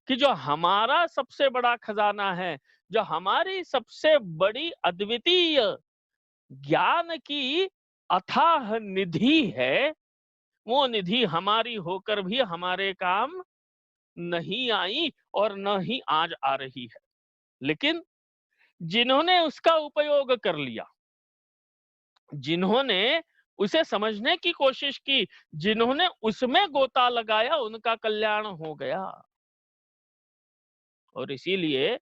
कि जो हमारा सबसे बड़ा खजाना है, जो हमारी सबसे बड़ी अद्वितीय ज्ञान की अथाह निधि है, वो निधि हमारी होकर भी हमारे काम नहीं आई और न ही आज आ रही है। लेकिन जिन्होंने उसका उपयोग कर लिया, जिन्होंने उसे समझने की कोशिश की, जिन्होंने उसमें गोता लगाया, उनका कल्याण हो गया। और इसीलिए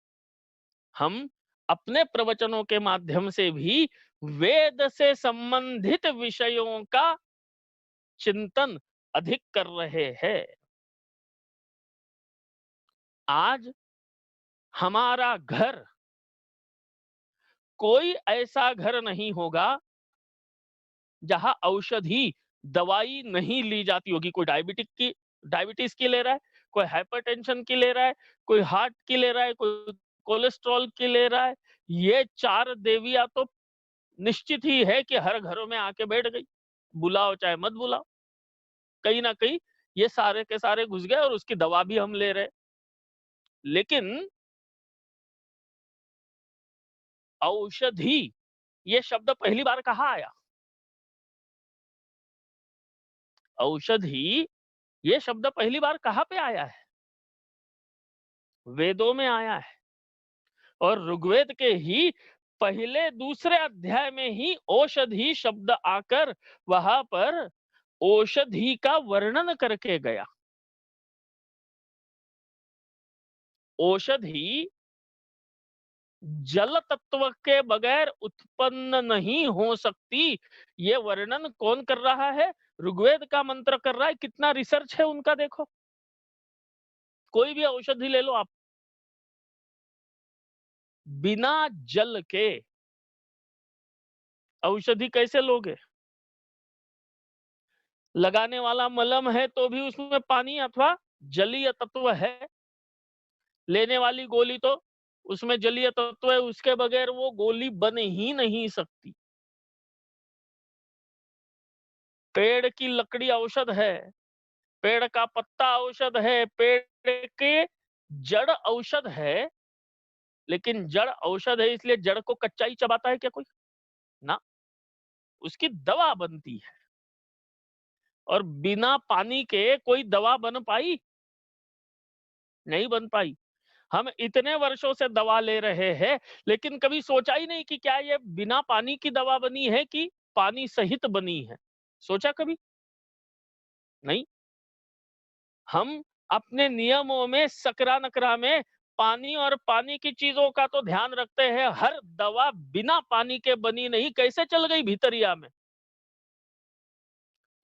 हम अपने प्रवचनों के माध्यम से भी वेद से संबंधित विषयों का चिंतन अधिक कर रहे हैं। आज हमारा घर, कोई ऐसा घर नहीं होगा जहां औषधि, दवाई नहीं ली जाती होगी। कोई डायबिटीज की ले रहा है, कोई हाइपरटेंशन की ले रहा है, कोई हार्ट की ले रहा है, कोई कोलेस्ट्रॉल की ले रहा है। ये चार देवियां तो निश्चित ही है कि हर घरों में आके बैठ गई। बुलाओ चाहे मत बुलाओ, कहीं ना कहीं ये सारे के सारे घुस गए और उसकी दवा भी हम ले रहे। लेकिन औषधि, ये शब्द पहली बार कहाँ आया? औषधि ये शब्द पहली बार कहाँ पे आया है? वेदों में आया है। और ऋग्वेद के ही पहले दूसरे अध्याय में ही औषधि शब्द आकर वहां पर औषधि का वर्णन करके गया। औषधि जल तत्व के बगैर उत्पन्न नहीं हो सकती। ये वर्णन कौन कर रहा है? ऋग्वेद का मंत्र कर रहा है। कितना रिसर्च है उनका देखो। कोई भी औषधि ले लो आप, बिना जल के औषधि कैसे लोगे? लगाने वाला मलम है तो भी उसमें पानी अथवा जलीय तत्व है। लेने वाली गोली तो उसमें जलीय तत्व है, उसके बगैर वो गोली बन ही नहीं सकती। पेड़ की लकड़ी औषध है, पेड़ का पत्ता औषध है, पेड़ के जड़ औषध है। लेकिन जड़ औषध है इसलिए जड़ को कच्चा ही चबाता है क्या कोई? ना, उसकी दवा बनती है। और बिना पानी के कोई दवा बन पाई? नहीं बन पाई। हम इतने वर्षों से दवा ले रहे हैं, लेकिन कभी सोचा ही नहीं कि क्या ये बिना पानी की दवा बनी है कि पानी सहित बनी है। सोचा कभी? नहीं। हम अपने नियमों में, सकरा नकरा में पानी और पानी की चीजों का तो ध्यान रखते हैं। हर दवा बिना पानी के बनी नहीं, कैसे चल गई भीतरिया में?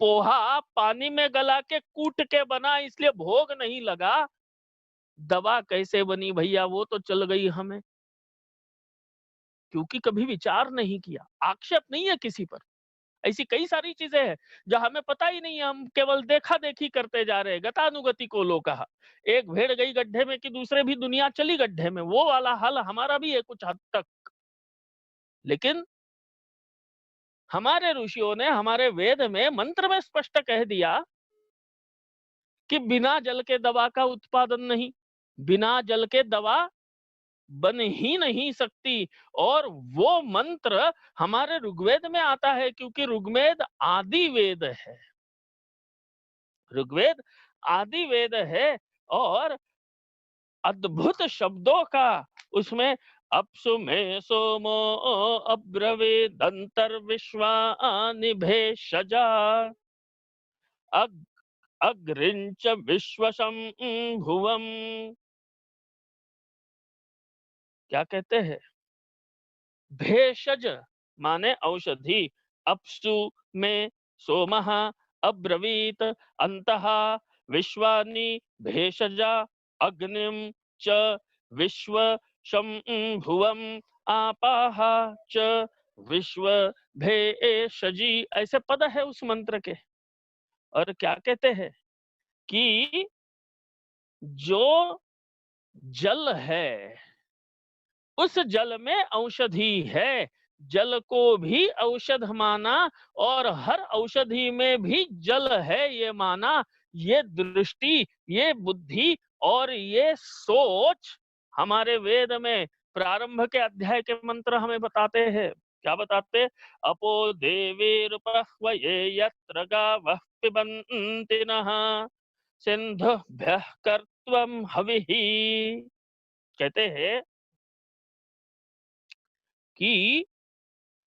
पोहा पानी में गला के कूट के बना इसलिए भोग नहीं लगा। दवा कैसे बनी भैया, वो तो चल गई हमें, क्योंकि कभी विचार नहीं किया। आक्षेप नहीं है किसी पर, ऐसी कई सारी चीजें हैं जो हमें पता ही नहीं है। हम केवल देखा देखी करते जा रहे हैं। गतानुगति को लो कहा। एक भेड़ गई गड्ढे में कि दूसरे भी दुनिया चली गड्ढे में, वो वाला हाल हमारा भी है कुछ हद तक। लेकिन हमारे ऋषियों ने हमारे वेद में मंत्र में स्पष्ट कह दिया कि बिना जल के दवा का उत्पादन नहीं, बिना जल के दवा बन ही नहीं सकती। और वो मंत्र हमारे ऋग्वेद में आता है, क्योंकि ऋग्वेद आदि वेद है। ऋग्वेद आदि वेद है। और अद्भुत शब्दों का उसमें अप्सु में सोमो अब्रवीदंतर्विश्वानि भेषजा अग्रिंच विश्वसं भुवम। क्या कहते हैं? भेषज माने औषधि, अप्सु में सोमः अब्रवीत अंतः विश्वानि भेषजा अग्निम च विश्व भुवम आपाह च विश्व भेषजी। ऐसे पद है उस मंत्र के। और क्या कहते हैं कि जो जल है उस जल में औषधि है, जल को भी औषध माना और हर औषधि में भी जल है ये माना। ये दृष्टि, ये बुद्धि और ये सोच हमारे वेद में प्रारंभ के अध्याय के मंत्र हमें बताते हैं। क्या बताते? अपो देवीरुपह्वये यत्र गावः पिबन्ति नः सिन्धुभ्यः कर्त्वं हविः। कहते हैं कि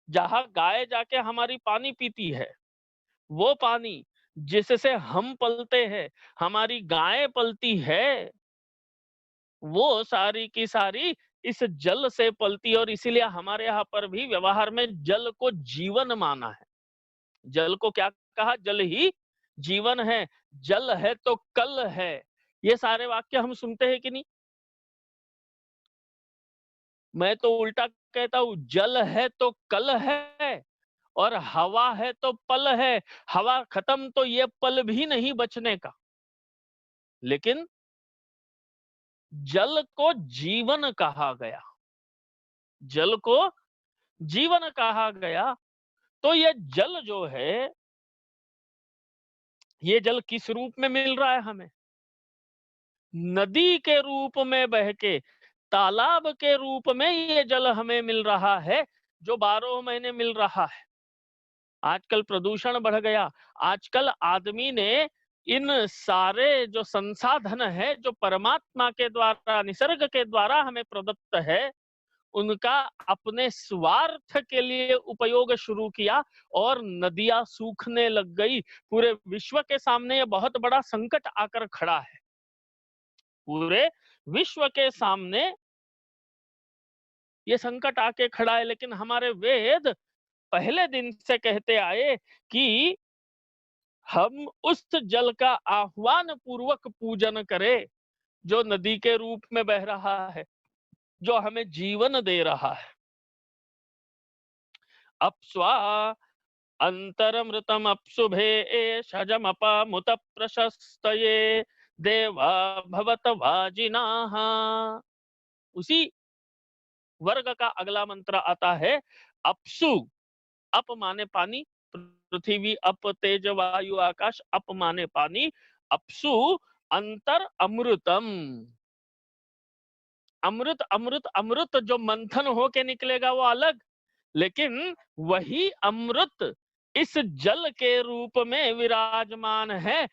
जहां गाय जाके हमारी पानी पीती है, वो पानी जिससे हम पलते हैं, हमारी गाय पलती है, वो सारी की सारी इस जल से पलती है। और इसीलिए हमारे यहाँ पर भी व्यवहार में जल को जीवन माना है। जल को क्या कहा? जल ही जीवन है, जल है तो कल है। ये सारे वाक्य हम सुनते हैं कि नहीं? मैं तो उल्टा कहता हूं, जल है तो कल है और हवा है तो पल है। हवा खत्म तो ये पल भी नहीं बचने का, लेकिन जल को जीवन कहा गया। जल को जीवन कहा गया। तो ये जल जो है, ये जल किस रूप में मिल रहा है हमें? नदी के रूप में बह के, तालाब के रूप में ये जल हमें मिल रहा है, जो 12 महीने मिल रहा है। आजकल प्रदूषण बढ़ गया। आजकल आदमी ने इन सारे जो संसाधन है, जो परमात्मा के द्वारा, निसर्ग के द्वारा हमें प्रदत्त है, उनका अपने स्वार्थ के लिए उपयोग शुरू किया और नदियां सूखने लग गई। पूरे विश्व के सामने ये बहुत बड़ा संकट आकर खड़ा है। पूरे विश्व के सामने ये संकट आके खड़ा है। लेकिन हमारे वेद पहले दिन से कहते आए कि हम उस जल का आह्वान पूर्वक पूजन करें, जो नदी के रूप में बह रहा है, जो हमें जीवन दे रहा है। अप्स्वा अंतरमृतम अप्सुभे शजमपामुत प्रशस्तये देवा भवत वाजिनाः। उसी वर्ग का अगला मंत्र आता है अप्सु। अप माने पानी, पृथ्वी अप तेज वायु आकाश, अप माने पानी। अप्सु अंतर अमृतम। अमृत अमृत अमृत जो मंथन होके निकलेगा वो अलग, लेकिन वही अमृत इस जल के रूप में विराजमान है।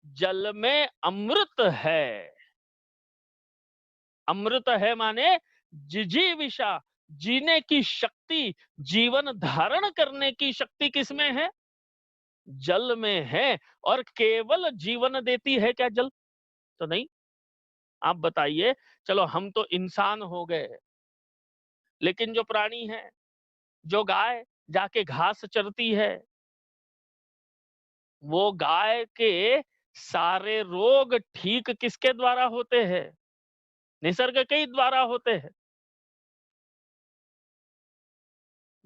जल में अमृत है। अमृत है माने जिजीविषा, जीने की शक्ति, जीवन धारण करने की शक्ति किसमें है? जल में है। और केवल जीवन देती है क्या जल? तो नहीं। आप बताइए, चलो हम तो इंसान हो गए, लेकिन जो प्राणी है, जो गाय जाके घास चरती है, वो गाय के सारे रोग ठीक किसके द्वारा होते हैं? निसर्ग के ही द्वारा होते हैं।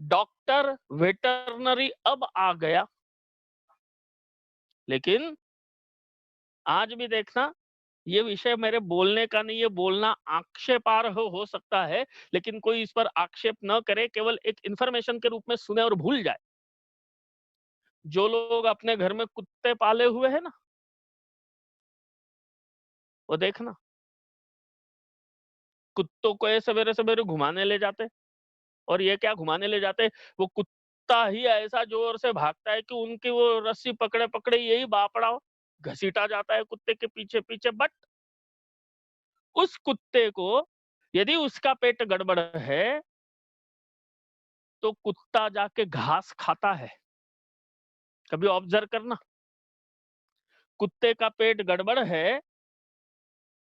डॉक्टर वेटरनरी अब आ गया, लेकिन आज भी देखना, ये विषय मेरे बोलने का नहीं, ये बोलना आक्षेपार्ह हो सकता है, लेकिन कोई इस पर आक्षेप न करे, केवल एक इंफॉर्मेशन के रूप में सुने और भूल जाए। जो लोग अपने घर में कुत्ते पाले हुए हैं ना, वो देखना, कुत्तों को ये सवेरे सवेरे घुमाने ले जाते, और ये क्या घुमाने ले जाते, वो कुत्ता ही ऐसा जोर से भागता है कि उनकी वो रस्सी पकड़े पकड़े यही बापड़ा घसीटा जाता है कुत्ते के पीछे पीछे। बट उस कुत्ते को यदि उसका पेट गड़बड़ है, तो कुत्ता जाके घास खाता है। कभी ऑब्जर्व करना, कुत्ते का पेट गड़बड़ है,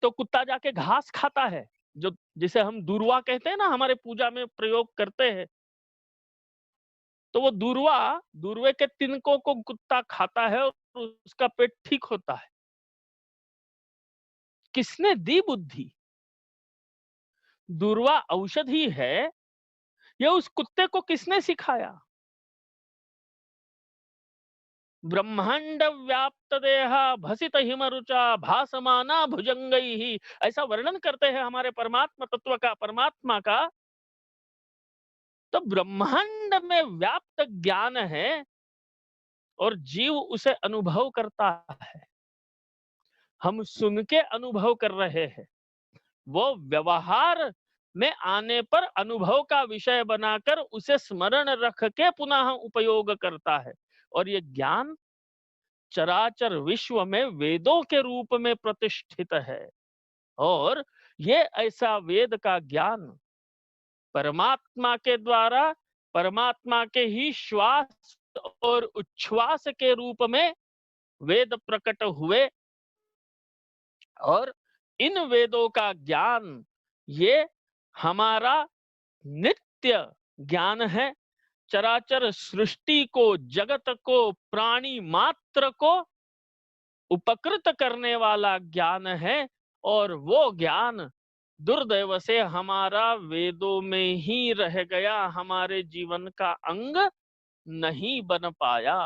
तो कुत्ता जाके घास खाता है। जो जिसे हम दूर्वा कहते हैं ना, हमारे पूजा में प्रयोग करते हैं। तो वो दूर्वे के तिनकों को कुत्ता खाता है और उसका पेट ठीक होता है। किसने दी बुद्धि? दूर्वा औषधि है, ये उस कुत्ते को किसने सिखाया? ब्रह्मांड व्याप्त देहा भसित हिमरुचा भासमाना भुजंगई, ऐसा वर्णन करते हैं हमारे परमात्मा तत्व का, परमात्मा का। तो ब्रह्मांड में व्याप्त ज्ञान है और जीव उसे अनुभव करता है। हम सुन के अनुभव कर रहे हैं, वो व्यवहार में आने पर अनुभव का विषय बनाकर उसे स्मरण रख के पुनः उपयोग करता है। और ये ज्ञान चराचर विश्व में वेदों के रूप में प्रतिष्ठित है। और ये ऐसा वेद का ज्ञान परमात्मा के द्वारा, परमात्मा के ही श्वास और उच्छ्वास के रूप में वेद प्रकट हुए। और इन वेदों का ज्ञान ये हमारा नित्य ज्ञान है। चराचर सृष्टि को, जगत को, प्राणी मात्र को उपकृत करने वाला ज्ञान है। और वो ज्ञान दुर्दैव से हमारा वेदों में ही रह गया, हमारे जीवन का अंग नहीं बन पाया।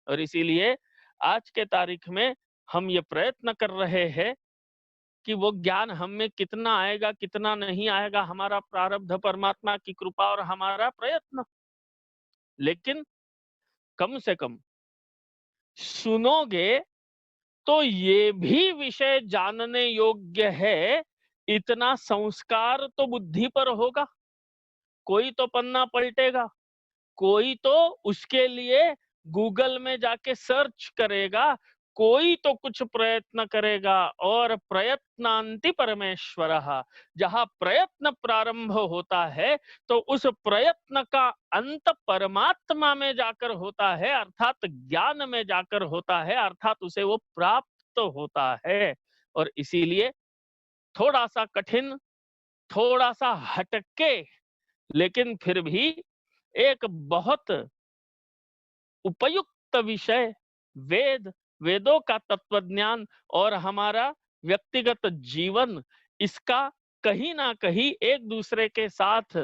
और इसीलिए आज के तारीख में हम ये प्रयत्न कर रहे हैं कि वो ज्ञान हम में कितना आएगा, कितना नहीं आएगा, हमारा प्रारब्ध, परमात्मा की कृपा और हमारा प्रयत्न। लेकिन कम से कम सुनोगे तो ये भी विषय जानने योग्य है, इतना संस्कार तो बुद्धि पर होगा। कोई तो पन्ना पलटेगा, कोई तो उसके लिए गूगल में जाके सर्च करेगा, कोई तो कुछ प्रयत्न करेगा। और प्रयत्नांति परमेश्वरः, जहां प्रयत्न प्रारंभ होता है तो उस प्रयत्न का अंत परमात्मा में जाकर होता है, अर्थात ज्ञान में जाकर होता है, अर्थात उसे वो प्राप्त होता है। और इसीलिए थोड़ा सा कठिन, थोड़ा सा हटके, लेकिन फिर भी एक बहुत उपयुक्त विषय वेद, वेदों का तत्वज्ञान और हमारा व्यक्तिगत जीवन, इसका कहीं ना कहीं एक दूसरे के साथ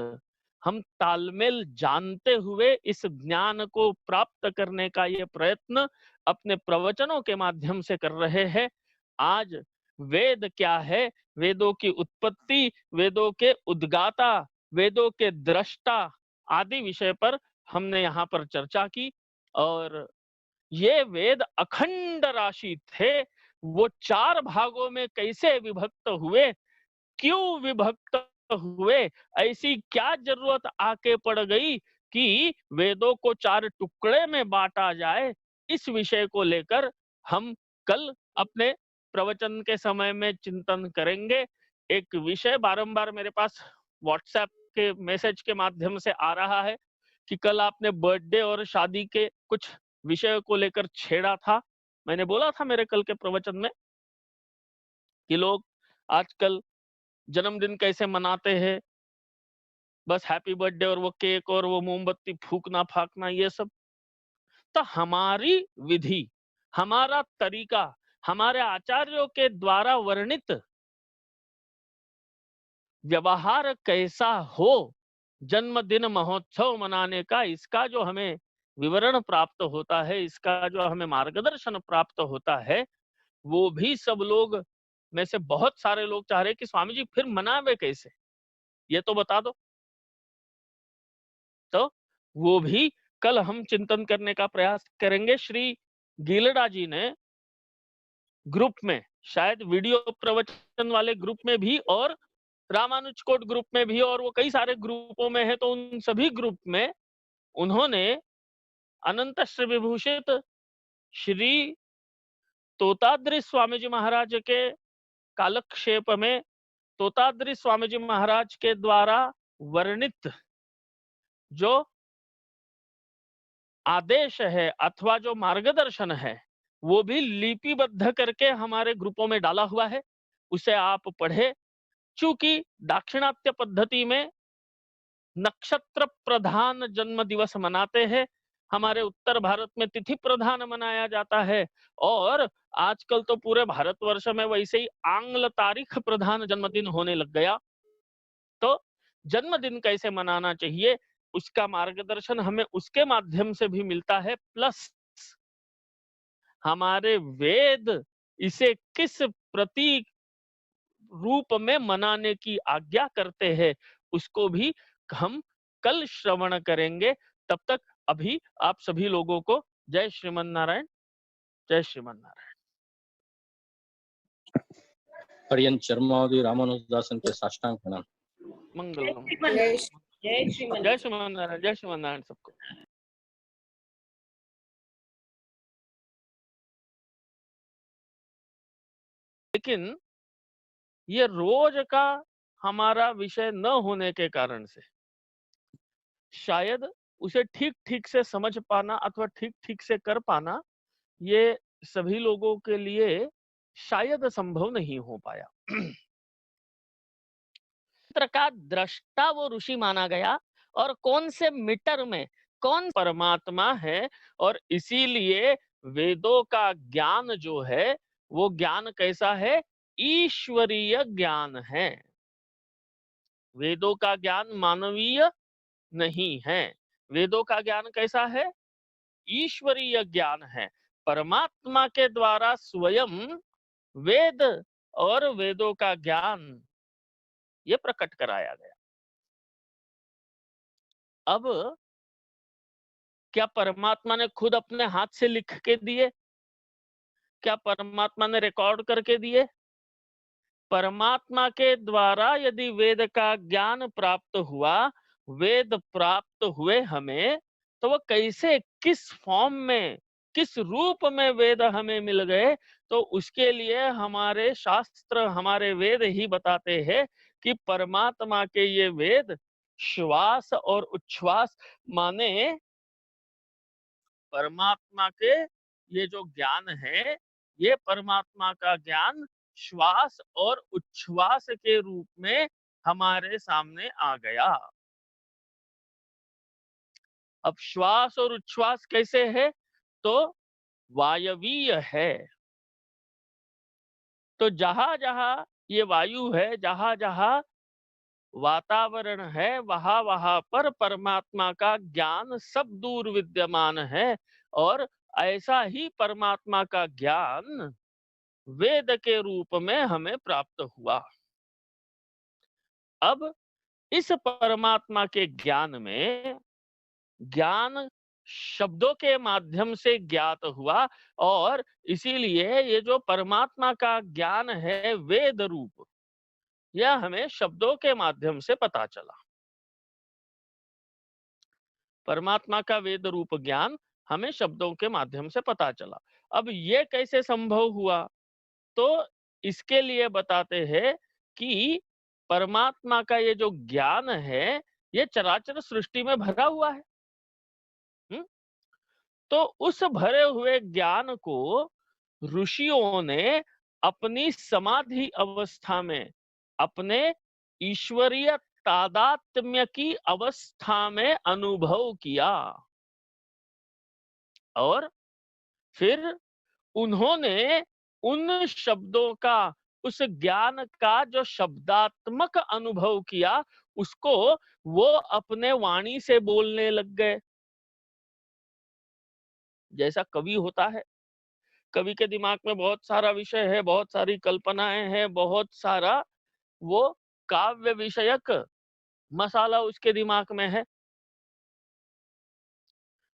हम तालमेल जानते हुए इस ज्ञान को प्राप्त करने का ये प्रयत्न अपने प्रवचनों के माध्यम से कर रहे हैं। आज वेद क्या है, वेदों की उत्पत्ति, वेदों के उद्गाता, वेदों के दृष्टा आदि विषय पर हमने यहाँ पर चर्चा की। और ये वेद अखंड राशि थे, वो 4 भागों में कैसे विभक्त हुए, क्यों विभक्त हुए, ऐसी क्या जरूरत आके पड़ गई कि वेदों को 4 टुकड़े में बांटा जाए, इस विषय को लेकर हम कल अपने प्रवचन के समय में चिंतन करेंगे। एक विषय बारंबार मेरे पास व्हाट्सएप के मैसेज के माध्यम से आ रहा है कि कल आपने बर्थडे और शादी के कुछ विषय को लेकर छेड़ा था। मैंने बोला था मेरे कल के प्रवचन में कि लोग आजकल जन्मदिन कैसे मनाते हैं, बस हैप्पी बर्थडे और वो केक और वो मोमबत्ती फूकना फाकना ये सब। तो हमारी विधि, हमारा तरीका, हमारे आचार्यों के द्वारा वर्णित व्यवहार कैसा हो जन्मदिन महोत्सव मनाने का, इसका जो हमें विवरण प्राप्त होता है, इसका जो हमें मार्गदर्शन प्राप्त होता है, वो भी सब लोग में से बहुत सारे लोग चाह रहे कि स्वामी जी फिर मनावे कैसे, ये तो बता दो। तो वो भी कल हम चिंतन करने का प्रयास करेंगे। श्री गीलड़ा जी ने ग्रुप में, शायद वीडियो प्रवचन वाले ग्रुप में भी और रामानुज कोट ग्रुप में भी, और वो कई सारे ग्रुपों में है, तो उन सभी ग्रुप में उन्होंने अनंत श्री विभूषित श्री तोताद्रि स्वामी जी महाराज के कालक्षेप में तोताद्रि स्वामी जी महाराज के द्वारा वर्णित जो आदेश है अथवा जो मार्गदर्शन है वो भी लिपिबद्ध करके हमारे ग्रुपों में डाला हुआ है, उसे आप पढ़े। चूंकि दाक्षिणात्य पद्धति में नक्षत्र प्रधान जन्म दिवस मनाते हैं, हमारे उत्तर भारत में तिथि प्रधान मनाया जाता है, और आजकल तो पूरे भारतवर्ष में वैसे ही आंग्ल तारीख प्रधान जन्मदिन होने लग गया। तो जन्मदिन कैसे मनाना चाहिए उसका मार्गदर्शन हमें उसके माध्यम से भी मिलता है, प्लस हमारे वेद इसे किस प्रतीक रूप में मनाने की आज्ञा करते हैं उसको भी हम कल श्रवण करेंगे। तब तक अभी आप सभी लोगों को जय श्रीमन नारायण, जय श्रीमन नारायण। पर्यंत शर्मावधि रामानुजदासन के साष्टांग प्रणाम। मंगल जय श्रीमन जय श्रीमन नारायण, जय श्रीमन नारायण सबको। लेकिन ये रोज का हमारा विषय न होने के कारण से शायद उसे ठीक ठीक से समझ पाना अथवा ठीक ठीक से कर पाना ये सभी लोगों के लिए शायद संभव नहीं हो पाया। चित्र का दृष्टा वो ऋषि माना गया, और कौन से मीटर में कौन परमात्मा है, और इसीलिए वेदों का ज्ञान जो है वो ज्ञान कैसा है, ईश्वरीय ज्ञान है। वेदों का ज्ञान मानवीय नहीं है, वेदों का ज्ञान कैसा है, ईश्वरीय ज्ञान है। परमात्मा के द्वारा स्वयं वेद और वेदों का ज्ञान ये प्रकट कराया गया। अब क्या परमात्मा ने खुद अपने हाथ से लिख के दिए, क्या परमात्मा ने रिकॉर्ड करके दिए? परमात्मा के द्वारा यदि वेद का ज्ञान प्राप्त हुआ, वेद प्राप्त हुए हमें, तो वो कैसे, किस फॉर्म में, किस रूप में वेद हमें मिल गए, तो उसके लिए हमारे शास्त्र, हमारे वेद ही बताते हैं कि परमात्मा के ये वेद श्वास और उच्छ्वास, माने परमात्मा के ये जो ज्ञान है, ये परमात्मा का ज्ञान श्वास और उच्छ्वास के रूप में हमारे सामने आ गया। अब श्वास और उच्छ्वास कैसे है, तो वायवीय है। तो जहां जहां ये वायु है, जहां जहां वातावरण है, वहां वहां पर परमात्मा का ज्ञान सब दूर विद्यमान है, और ऐसा ही परमात्मा का ज्ञान वेद के रूप में हमें प्राप्त हुआ। अब इस परमात्मा के ज्ञान में ज्ञान शब्दों के माध्यम से ज्ञात हुआ, और इसीलिए ये जो परमात्मा का ज्ञान है वेद रूप, यह हमें शब्दों के माध्यम से पता चला। परमात्मा का वेद रूप ज्ञान हमें शब्दों के माध्यम से पता चला। अब ये कैसे संभव हुआ, तो इसके लिए बताते हैं कि परमात्मा का ये जो ज्ञान है ये चराचर सृष्टि में भरा हुआ है। तो उस भरे हुए ज्ञान को ऋषियों ने अपनी समाधि अवस्था में, अपने ईश्वरीय तादात्म्य की अवस्था में अनुभव किया, और फिर उन्होंने उन शब्दों का, उस ज्ञान का जो शब्दात्मक अनुभव किया, उसको वो अपने वाणी से बोलने लग गए। जैसा कवि होता है, कवि के दिमाग में बहुत सारा विषय है, बहुत सारी कल्पनाएं हैं, बहुत सारा वो काव्य विषयक मसाला उसके दिमाग में है,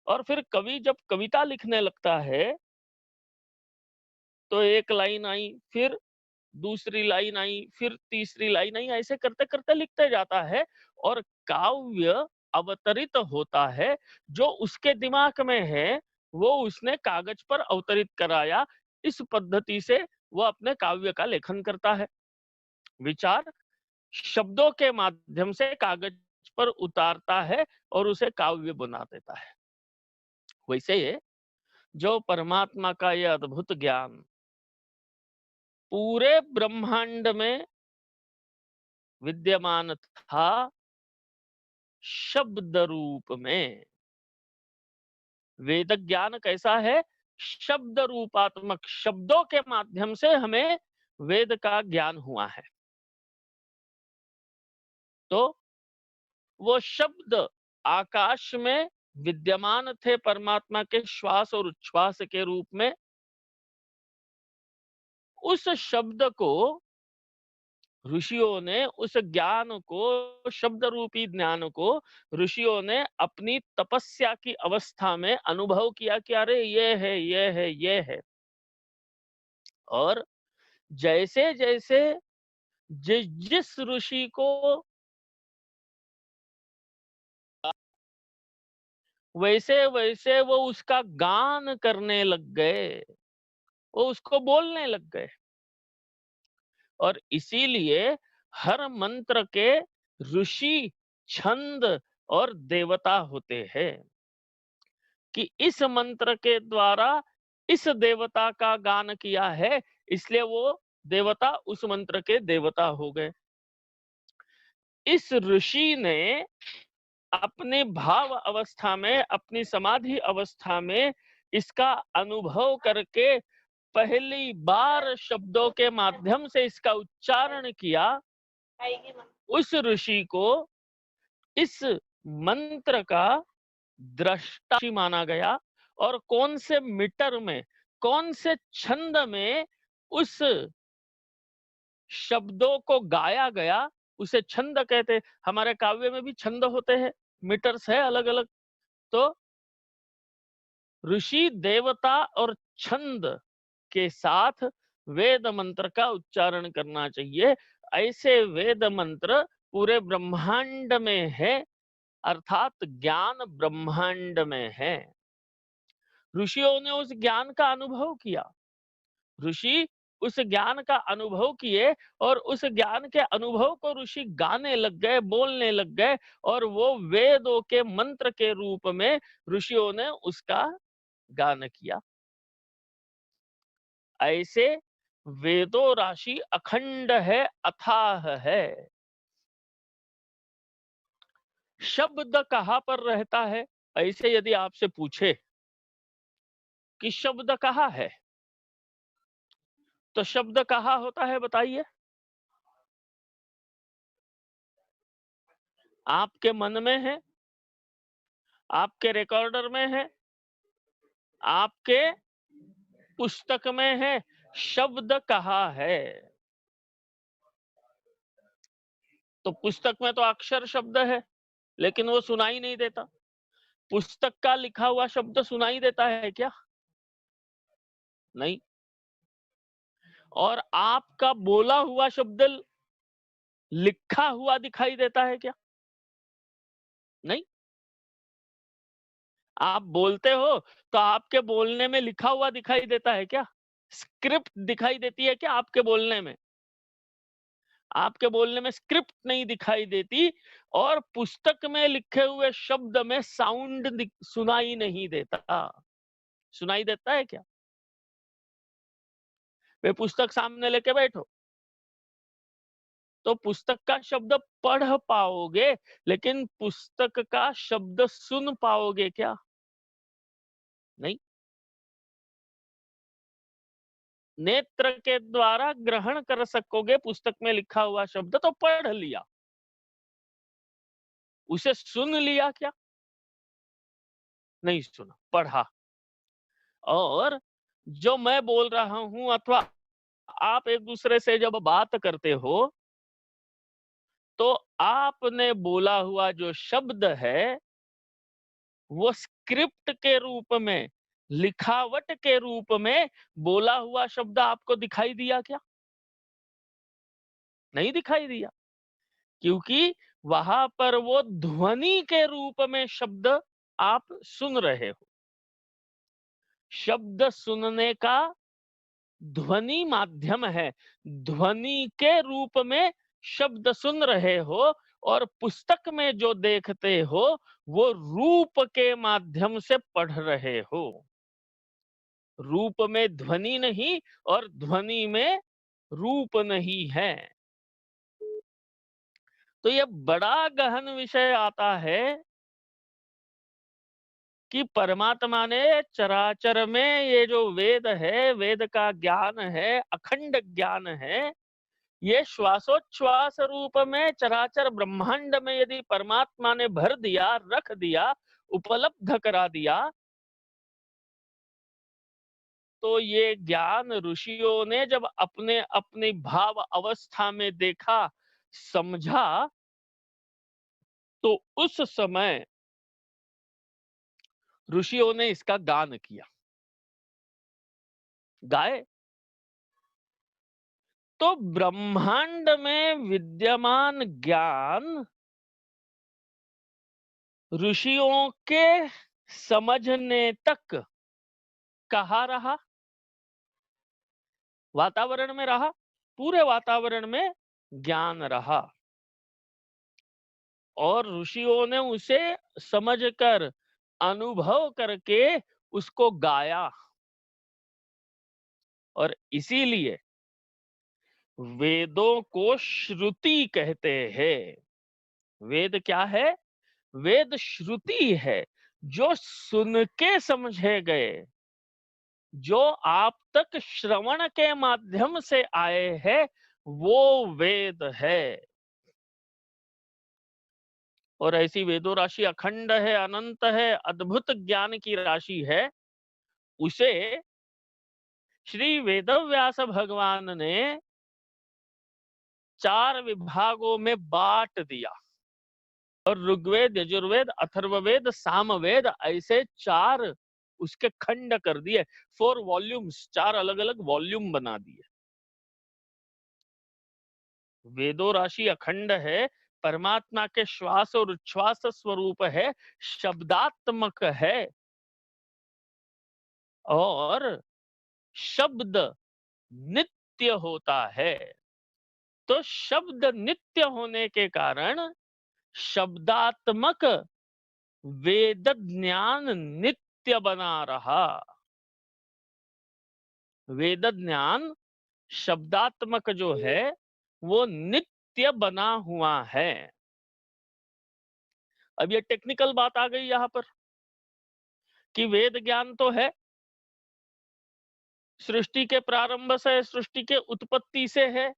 और फिर कवि जब कविता लिखने लगता है तो एक लाइन आई, फिर दूसरी लाइन आई, फिर तीसरी लाइन आई, ऐसे करते करते लिखते जाता है, और काव्य अवतरित होता है। जो उसके दिमाग में है वो उसने कागज पर अवतरित कराया। इस पद्धति से वो अपने काव्य का लेखन करता है। विचार शब्दों के माध्यम से कागज पर उतारता है और उसे काव्य बना देता है। वैसे ये जो परमात्मा का ये अद्भुत ज्ञान पूरे ब्रह्मांड में विद्यमान था शब्द रूप में। वेद ज्ञान कैसा है? शब्द रूपात्मक, शब्दों के माध्यम से हमें वेद का ज्ञान हुआ है। तो वो शब्द आकाश में विद्यमान थे परमात्मा के श्वास और उच्छ्वास के रूप में। उस शब्द को ऋषियों ने, उस ज्ञान को, शब्द रूपी ज्ञान को ऋषियों ने अपनी तपस्या की अवस्था में अनुभव किया कि अरे ये है, ये है, ये है। और जैसे जैसे जिस ऋषि को वैसे वैसे वो उसका गान करने लग गए, वो उसको बोलने लग गए। और इसीलिए हर मंत्र के ऋषि, छंद और देवता होते हैं कि इस मंत्र के द्वारा इस देवता का गान किया है, इसलिए वो देवता उस मंत्र के देवता हो गए। इस ऋषि ने अपने भाव अवस्था में, अपनी समाधि अवस्था में इसका अनुभव करके पहली बार शब्दों के माध्यम से इसका उच्चारण किया। उस ऋषि को इस मंत्र का दृष्टा माना गया और कौन से मीटर में, कौन से छंद में उस शब्दों को गाया गया, उसे छंद कहते। हमारे काव्य में भी छंद होते हैं, मीटर्स है अलग अलग। तो ऋषि, देवता और छंद के साथ वेद मंत्र का उच्चारण करना चाहिए। ऐसे वेद मंत्र पूरे ब्रह्मांड में है, अर्थात ज्ञान ब्रह्मांड में है। ऋषियों ने उस ज्ञान का अनुभव किया, ऋषि उस ज्ञान का अनुभव किए और उस ज्ञान के अनुभव को ऋषि गाने लग गए, बोलने लग गए और वो वेदों के मंत्र के रूप में ऋषियों ने उसका गान किया। ऐसे वेदों राशि अखंड है, अथाह है। शब्द कहाँ पर रहता है? ऐसे यदि आपसे पूछे कि शब्द कहाँ है, तो शब्द कहाँ होता है बताइए? आपके मन में है, आपके रिकॉर्डर में है, आपके पुस्तक में है। शब्द कहाँ है? तो पुस्तक में तो अक्षर शब्द है, लेकिन वो सुनाई नहीं देता। पुस्तक का लिखा हुआ शब्द सुनाई देता है क्या? नहीं। और आपका बोला हुआ शब्द लिखा हुआ दिखाई देता है क्या? नहीं। आप बोलते हो तो आपके बोलने में लिखा हुआ दिखाई देता है क्या? स्क्रिप्ट दिखाई देती है क्या आपके बोलने में? आपके बोलने में स्क्रिप्ट नहीं दिखाई देती और पुस्तक में लिखे हुए शब्द में साउंड सुनाई नहीं देता। सुनाई देता है क्या? वे पुस्तक सामने लेके बैठो तो पुस्तक का शब्द पढ़ पाओगे, लेकिन पुस्तक का शब्द सुन पाओगे क्या? नहीं। नेत्र के द्वारा ग्रहण कर सकोगे पुस्तक में लिखा हुआ शब्द, तो पढ़ लिया। उसे सुन लिया क्या? नहीं सुना, पढ़ा। और जो मैं बोल रहा हूं अथवा आप एक दूसरे से जब बात करते हो तो आपने बोला हुआ जो शब्द है वो स्क्रिप्ट के रूप में, लिखावट के रूप में बोला हुआ शब्द आपको दिखाई दिया क्या? नहीं दिखाई दिया, क्योंकि वहां पर वो ध्वनि के रूप में शब्द आप सुन रहे हो। शब्द सुनने का ध्वनि माध्यम है। ध्वनि के रूप में शब्द सुन रहे हो और पुस्तक में जो देखते हो वो रूप के माध्यम से पढ़ रहे हो। रूप में ध्वनि नहीं और ध्वनि में रूप नहीं है। तो ये बड़ा गहन विषय आता है कि परमात्मा ने चराचर में ये जो वेद है, वेद का ज्ञान है, अखंड ज्ञान है, ये श्वासोच्छ्वास रूप में चराचर ब्रह्मांड में यदि परमात्मा ने भर दिया, रख दिया, उपलब्ध करा दिया, तो ये ज्ञान ऋषियों ने जब अपने अपनी भाव अवस्था में देखा, समझा, तो उस समय ऋषियों ने इसका गान किया, गाए। तो ब्रह्मांड में विद्यमान ज्ञान ऋषियों के समझने तक कहाँ रहा? वातावरण में रहा। पूरे वातावरण में ज्ञान रहा और ऋषियों ने उसे समझकर, अनुभव करके उसको गाया। और इसीलिए वेदों को श्रुति कहते हैं। वेद क्या है? वेद श्रुति है, जो सुन के समझे गए, जो आप तक श्रवण के माध्यम से आए हैं, वो वेद है। और ऐसी वेदों राशि अखंड है, अनंत है, अद्भुत ज्ञान की राशि है। उसे श्री वेदव्यास भगवान ने 4 विभागों में बांट दिया और ऋग्वेद, यजुर्वेद, अथर्ववेद, सामवेद, ऐसे 4 उसके खंड कर दिए। 4 वॉल्यूम्स, 4 अलग अलग वॉल्यूम बना दिए। वेदों राशि अखंड है, परमात्मा के श्वास और उच्छ्वास स्वरूप है, शब्दात्मक है और शब्द नित्य होता है। तो शब्द नित्य होने के कारण शब्दात्मक वेद ज्ञान नित्य बना रहा। वेद ज्ञान शब्दात्मक जो है वो नित्य बना हुआ है। अब ये टेक्निकल बात आ गई यहां पर कि वेद ज्ञान तो है, सृष्टि के प्रारंभ से, सृष्टि के उत्पत्ति से है,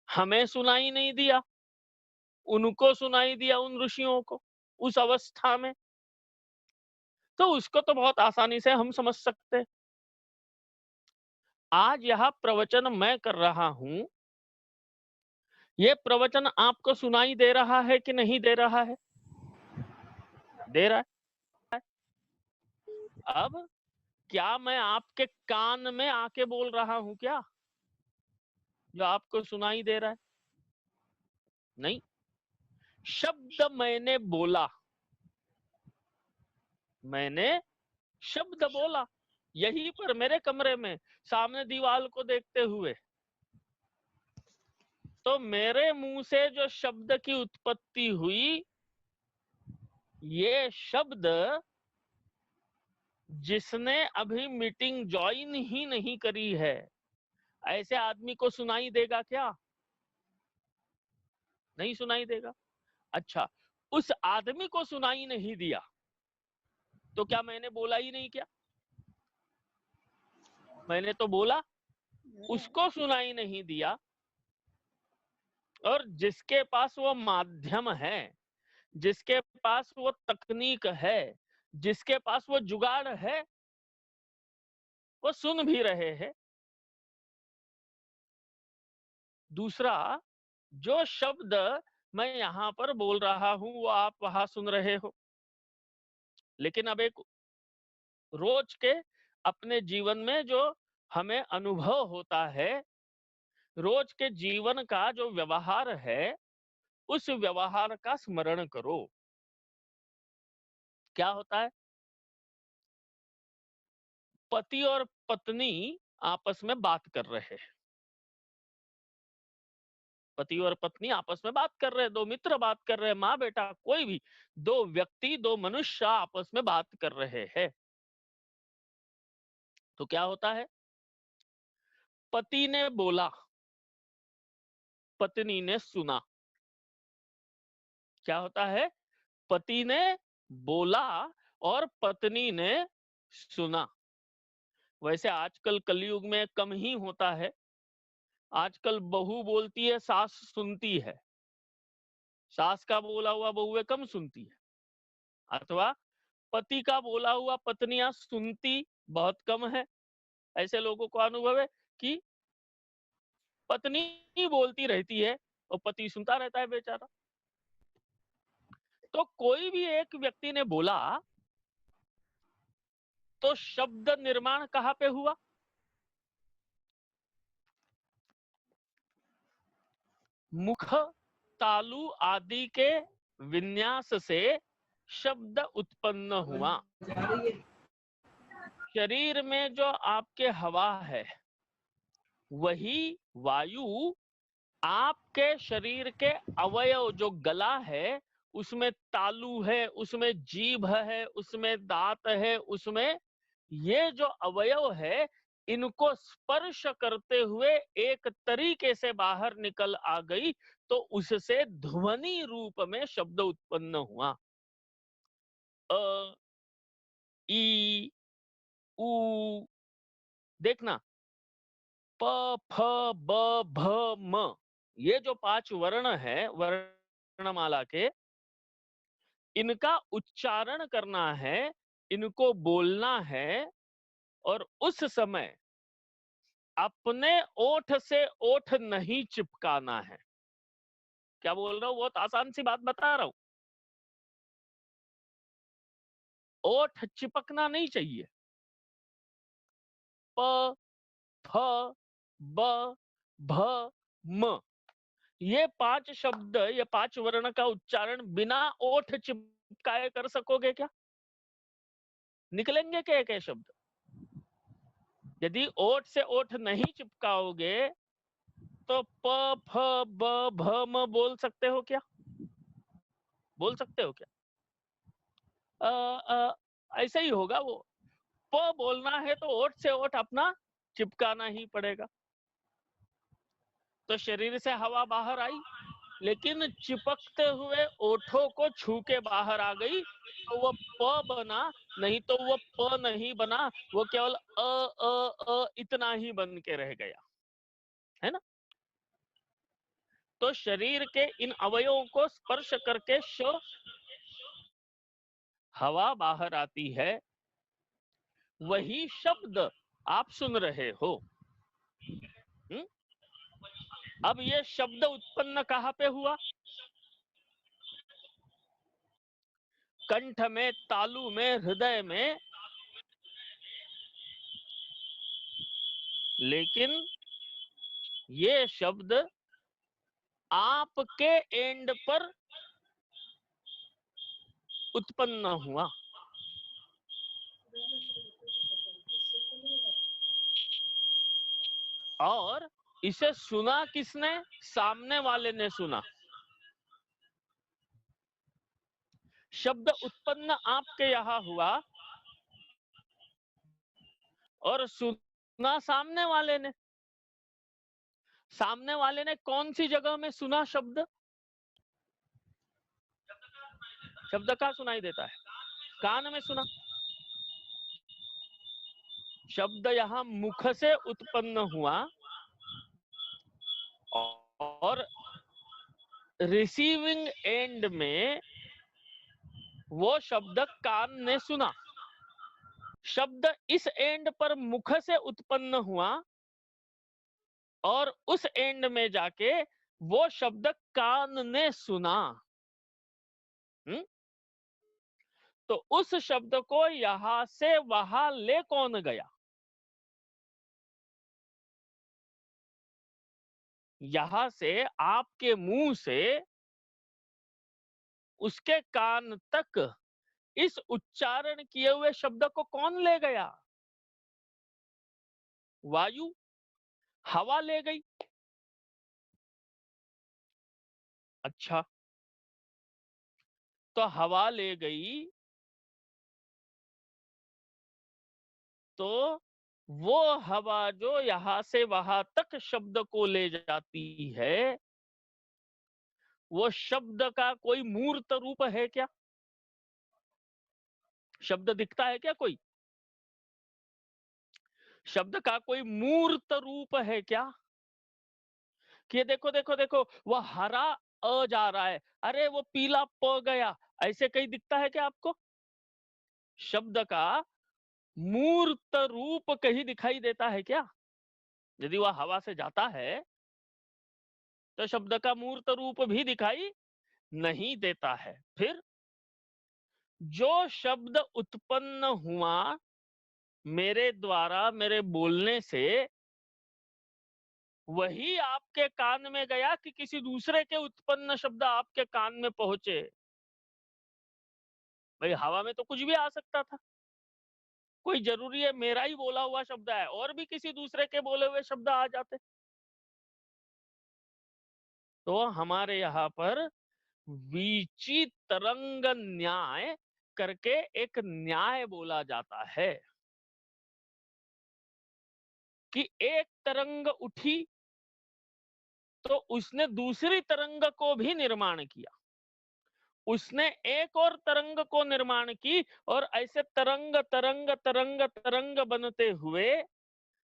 हमें सुनाई नहीं दिया, उनको सुनाई दिया, उन ऋषियों को उस अवस्था में। तो उसको तो बहुत आसानी से हम समझ सकते हैं। आज यह प्रवचन मैं कर रहा हूं, ये प्रवचन आपको सुनाई दे रहा है कि नहीं दे रहा है? दे रहा है। अब क्या मैं आपके कान में आके बोल रहा हूं क्या, जो आपको सुनाई दे रहा है? नहीं। शब्द मैंने बोला, मैंने शब्द बोला यहीं पर मेरे कमरे में, सामने दीवार को देखते हुए। तो मेरे मुंह से जो शब्द की उत्पत्ति हुई, ये शब्द जिसने अभी मीटिंग ज्वाइन ही नहीं करी है, ऐसे आदमी को सुनाई देगा क्या? नहीं सुनाई देगा। अच्छा, उस आदमी को सुनाई नहीं दिया तो क्या मैंने बोला ही नहीं क्या? मैंने तो बोला। उसको सुनाई नहीं दिया। और जिसके पास वो माध्यम है, जिसके पास वो तकनीक है, जिसके पास वो जुगाड़ है, वो सुन भी रहे हैं। दूसरा, जो शब्द मैं यहां पर बोल रहा हूं वो आप वहां सुन रहे हो, लेकिन अब एक रोज के अपने जीवन में जो हमें अनुभव होता है, रोज के जीवन का जो व्यवहार है, उस व्यवहार का स्मरण करो। क्या होता है? पति और पत्नी आपस में बात कर रहे हैं, पति और पत्नी आपस में बात कर रहे हैं, दो मित्र बात कर रहे हैं, माँ बेटा कोई भी, दो व्यक्ति, दो मनुष्य आपस में बात कर रहे हैं। तो क्या होता है, पति ने बोला, पत्नी ने सुना। क्या होता है, पति ने बोला और पत्नी ने सुना। वैसे आजकल कलयुग में कम ही होता है, आजकल बहू बोलती है, सास सुनती है, सास का बोला हुआ बहुएं कम सुनती है, अथवा पति का बोला हुआ पत्नियां सुनती बहुत कम है। ऐसे लोगों को अनुभव है कि पत्नी ही बोलती रहती है और पति सुनता रहता है बेचारा। तो कोई भी एक व्यक्ति ने बोला तो शब्द निर्माण कहां पे हुआ, मुख, तालु आदि के विन्यास से शब्द उत्पन्न हुआ। शरीर में जो आपके हवा है वही वायु आपके शरीर के अवयव, जो गला है उसमें तालु है, उसमें जीभ है, उसमें दांत है, उसमें ये जो अवयव है इनको स्पर्श करते हुए एक तरीके से बाहर निकल आ गई, तो उससे ध्वनि रूप में शब्द उत्पन्न हुआ। अ, ई, उ, देखना, प, फ, ब, भ, म, ये जो 5 वर्ण है वर्णमाला के, इनका उच्चारण करना है, इनको बोलना है, और उस समय अपने ओठ से ओठ नहीं चिपकाना है। क्या बोल रहा हूं, बहुत आसान सी बात बता रहा हूं। ओठ चिपकना नहीं चाहिए। प, फ, ब, भ, म, ये 5 शब्द, ये 5 वर्ण का उच्चारण बिना ओठ चिपकाए कर सकोगे क्या? निकलेंगे क्या एक शब्द? यदि ओठ से ओठ नहीं चिपकाओगे तो प, फ, ब, भ, म बोल सकते हो क्या? बोल सकते हो क्या? ऐसा ही होगा वो। प बोलना है तो ओठ से ओठ अपना चिपकाना ही पड़ेगा। तो शरीर से हवा बाहर आई, लेकिन चिपकते हुए ओठों को छू के बाहर आ गई, तो वो प बना, नहीं तो वो प नहीं बना, वो केवल इतना ही बन के रह गया, है ना। तो शरीर के इन अवयवों को स्पर्श करके हवा बाहर आती है, वही शब्द आप सुन रहे हो। अब ये शब्द उत्पन्न कहां पे हुआ, कंठ में, तालु में, हृदय में। लेकिन ये शब्द आपके एंड पर उत्पन्न हुआ। और इसे सुना किसने? सामने वाले ने सुना। शब्द उत्पन्न आपके यहां हुआ और सुना सामने वाले ने। सामने वाले ने कौन सी जगह में सुना शब्द? शब्द कहाँ सुनाई देता है? कान में सुना। शब्द यहां मुख से उत्पन्न हुआ और रिसीविंग एंड में वो शब्द कान ने सुना। शब्द इस एंड पर मुख से उत्पन्न हुआ और उस एंड में जाके वो शब्द कान ने सुना। तो उस शब्द को यहां से वहां ले कौन गया? यहां से आपके मुंह से उसके कान तक इस उच्चारण किए हुए शब्द को कौन ले गया? वायु हवा ले गई। अच्छा, तो हवा ले गई तो वो हवा जो यहां से वहां तक शब्द को ले जाती है, वो शब्द का कोई मूर्त रूप है क्या? शब्द दिखता है क्या कोई? शब्द का कोई मूर्त रूप है क्या? कि ये देखो देखो देखो, वो हरा अ जा रहा है, अरे वो पीला प गया, ऐसे कहीं दिखता है क्या आपको? शब्द का मूर्त रूप कहीं दिखाई देता है क्या? यदि वह हवा से जाता है तो शब्द का मूर्त रूप भी दिखाई नहीं देता है। फिर जो शब्द उत्पन्न हुआ मेरे द्वारा, मेरे बोलने से, वही आपके कान में गया कि किसी दूसरे के उत्पन्न शब्द आपके कान में पहुंचे? भाई हवा में तो कुछ भी आ सकता था, कोई जरूरी है मेरा ही बोला हुआ शब्द है, और भी किसी दूसरे के बोले हुए शब्द आ जाते। तो हमारे यहाँ पर वीची तरंग न्याय करके एक न्याय बोला जाता है कि एक तरंग उठी तो उसने दूसरी तरंग को भी निर्माण किया, उसने एक और तरंग को निर्माण की, और ऐसे तरंग तरंग तरंग तरंग बनते हुए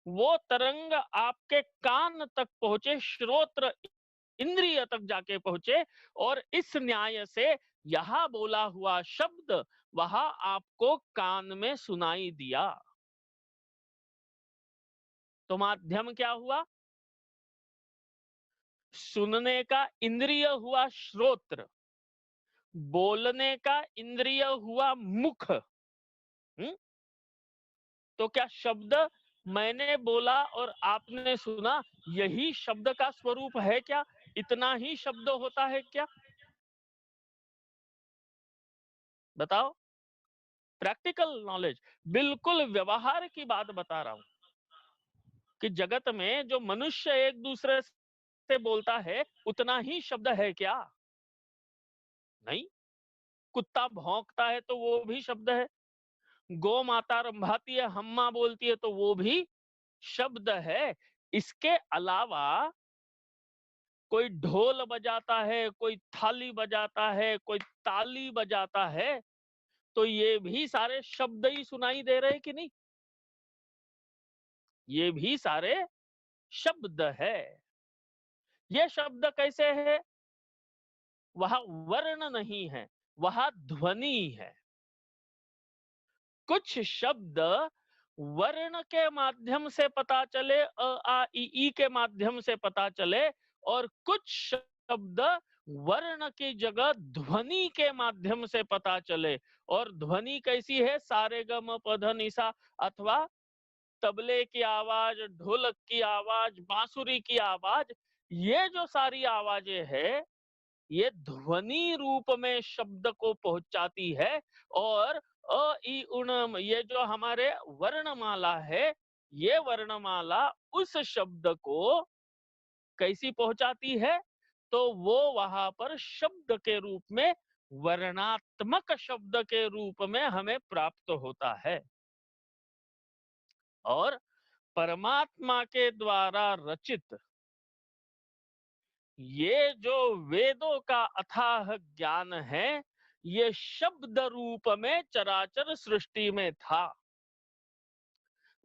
वो तरंग आपके कान तक पहुंचे, श्रोत्र इंद्रिय तक जाके पहुंचे, और इस न्याय से यहां बोला हुआ शब्द वहां आपको कान में सुनाई दिया। तो माध्यम क्या हुआ? सुनने का इंद्रिय हुआ श्रोत्र, बोलने का इंद्रिय हुआ मुख। तो क्या शब्द मैंने बोला और आपने सुना, यही शब्द का स्वरूप है क्या? इतना ही शब्द होता है क्या? बताओ। प्रैक्टिकल नॉलेज, बिल्कुल व्यवहार की बात बता रहा हूं कि जगत में जो मनुष्य एक दूसरे से बोलता है उतना ही शब्द है क्या? नहीं। कुत्ता भौंकता है तो वो भी शब्द है, गौ माता रंभाती है, हम्मा बोलती है तो वो भी शब्द है। इसके अलावा कोई ढोल बजाता है, कोई थाली बजाता है, कोई ताली बजाता है, तो ये भी सारे शब्द ही सुनाई दे रहे कि नहीं? ये भी सारे शब्द है। ये शब्द कैसे है? वहां वर्ण नहीं है, वहां ध्वनि है। कुछ शब्द वर्ण के माध्यम से पता चले, अ आ इ ई के माध्यम से पता चले, और कुछ शब्द वर्ण की जगह ध्वनि के माध्यम से पता चले। और ध्वनि कैसी है? सारे ग म प ध नि सा, अथवा तबले की आवाज, ढोलक की आवाज, बांसुरी की आवाज, ये जो सारी आवाजें है ये ध्वनि रूप में शब्द को पहुंचाती है। और अ इ उण ये जो हमारे वर्णमाला है, ये वर्णमाला उस शब्द को कैसी पहुंचाती है? तो वो वहां पर शब्द के रूप में, वर्णात्मक शब्द के रूप में हमें प्राप्त होता है। और परमात्मा के द्वारा रचित ये जो वेदों का अथाह ज्ञान है, ये शब्द रूप में चराचर सृष्टि में था।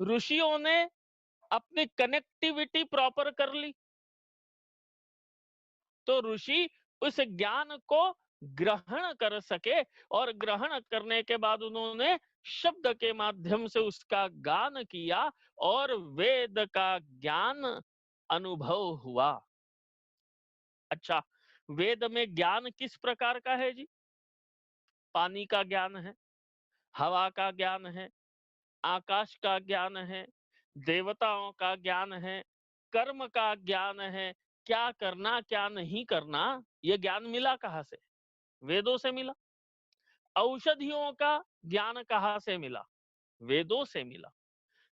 ऋषियों ने अपनी कनेक्टिविटी प्रॉपर कर ली, तो ऋषि उस ज्ञान को ग्रहण कर सके, और ग्रहण करने के बाद उन्होंने शब्द के माध्यम से उसका गान किया, और वेद का ज्ञान अनुभव हुआ। अच्छा, वेद में ज्ञान किस प्रकार का है जी? पानी का ज्ञान है, हवा का ज्ञान है, आकाश का ज्ञान है, देवताओं का ज्ञान है, कर्म का ज्ञान है, क्या करना क्या नहीं करना, ये ज्ञान मिला कहाँ से? वेदों से मिला। औषधियों का ज्ञान कहाँ से मिला? वेदों से मिला।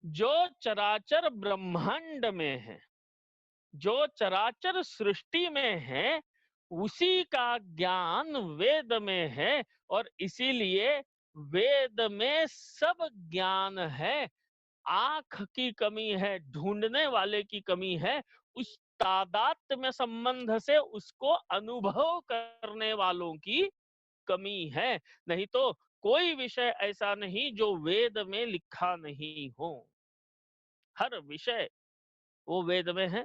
जो चराचर ब्रह्मांड में है, जो चराचर सृष्टि में है, उसी का ज्ञान वेद में है। और इसीलिए वेद में सब ज्ञान है। आंख की कमी है, ढूंढने वाले की कमी है, उस तादात्म्य में संबंध से उसको अनुभव करने वालों की कमी है। नहीं तो कोई विषय ऐसा नहीं जो वेद में लिखा नहीं हो। हर विषय वो वेद में है।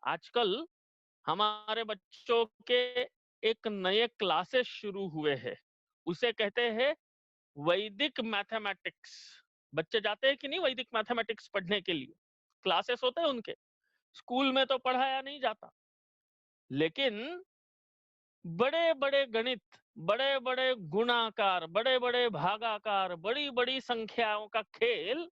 आजकल हमारे बच्चों के एक नए क्लासेस शुरू हुए हैं, उसे कहते हैं वैदिक मैथमेटिक्स। बच्चे जाते हैं कि नहीं वैदिक मैथमेटिक्स पढ़ने के लिए? क्लासेस होते हैं उनके। स्कूल में तो पढ़ाया नहीं जाता, लेकिन बड़े बड़े गणित, बड़े बड़े गुणाकार, बड़े बड़े भागाकार, बड़ी बड़ी संख्याओं का खेल,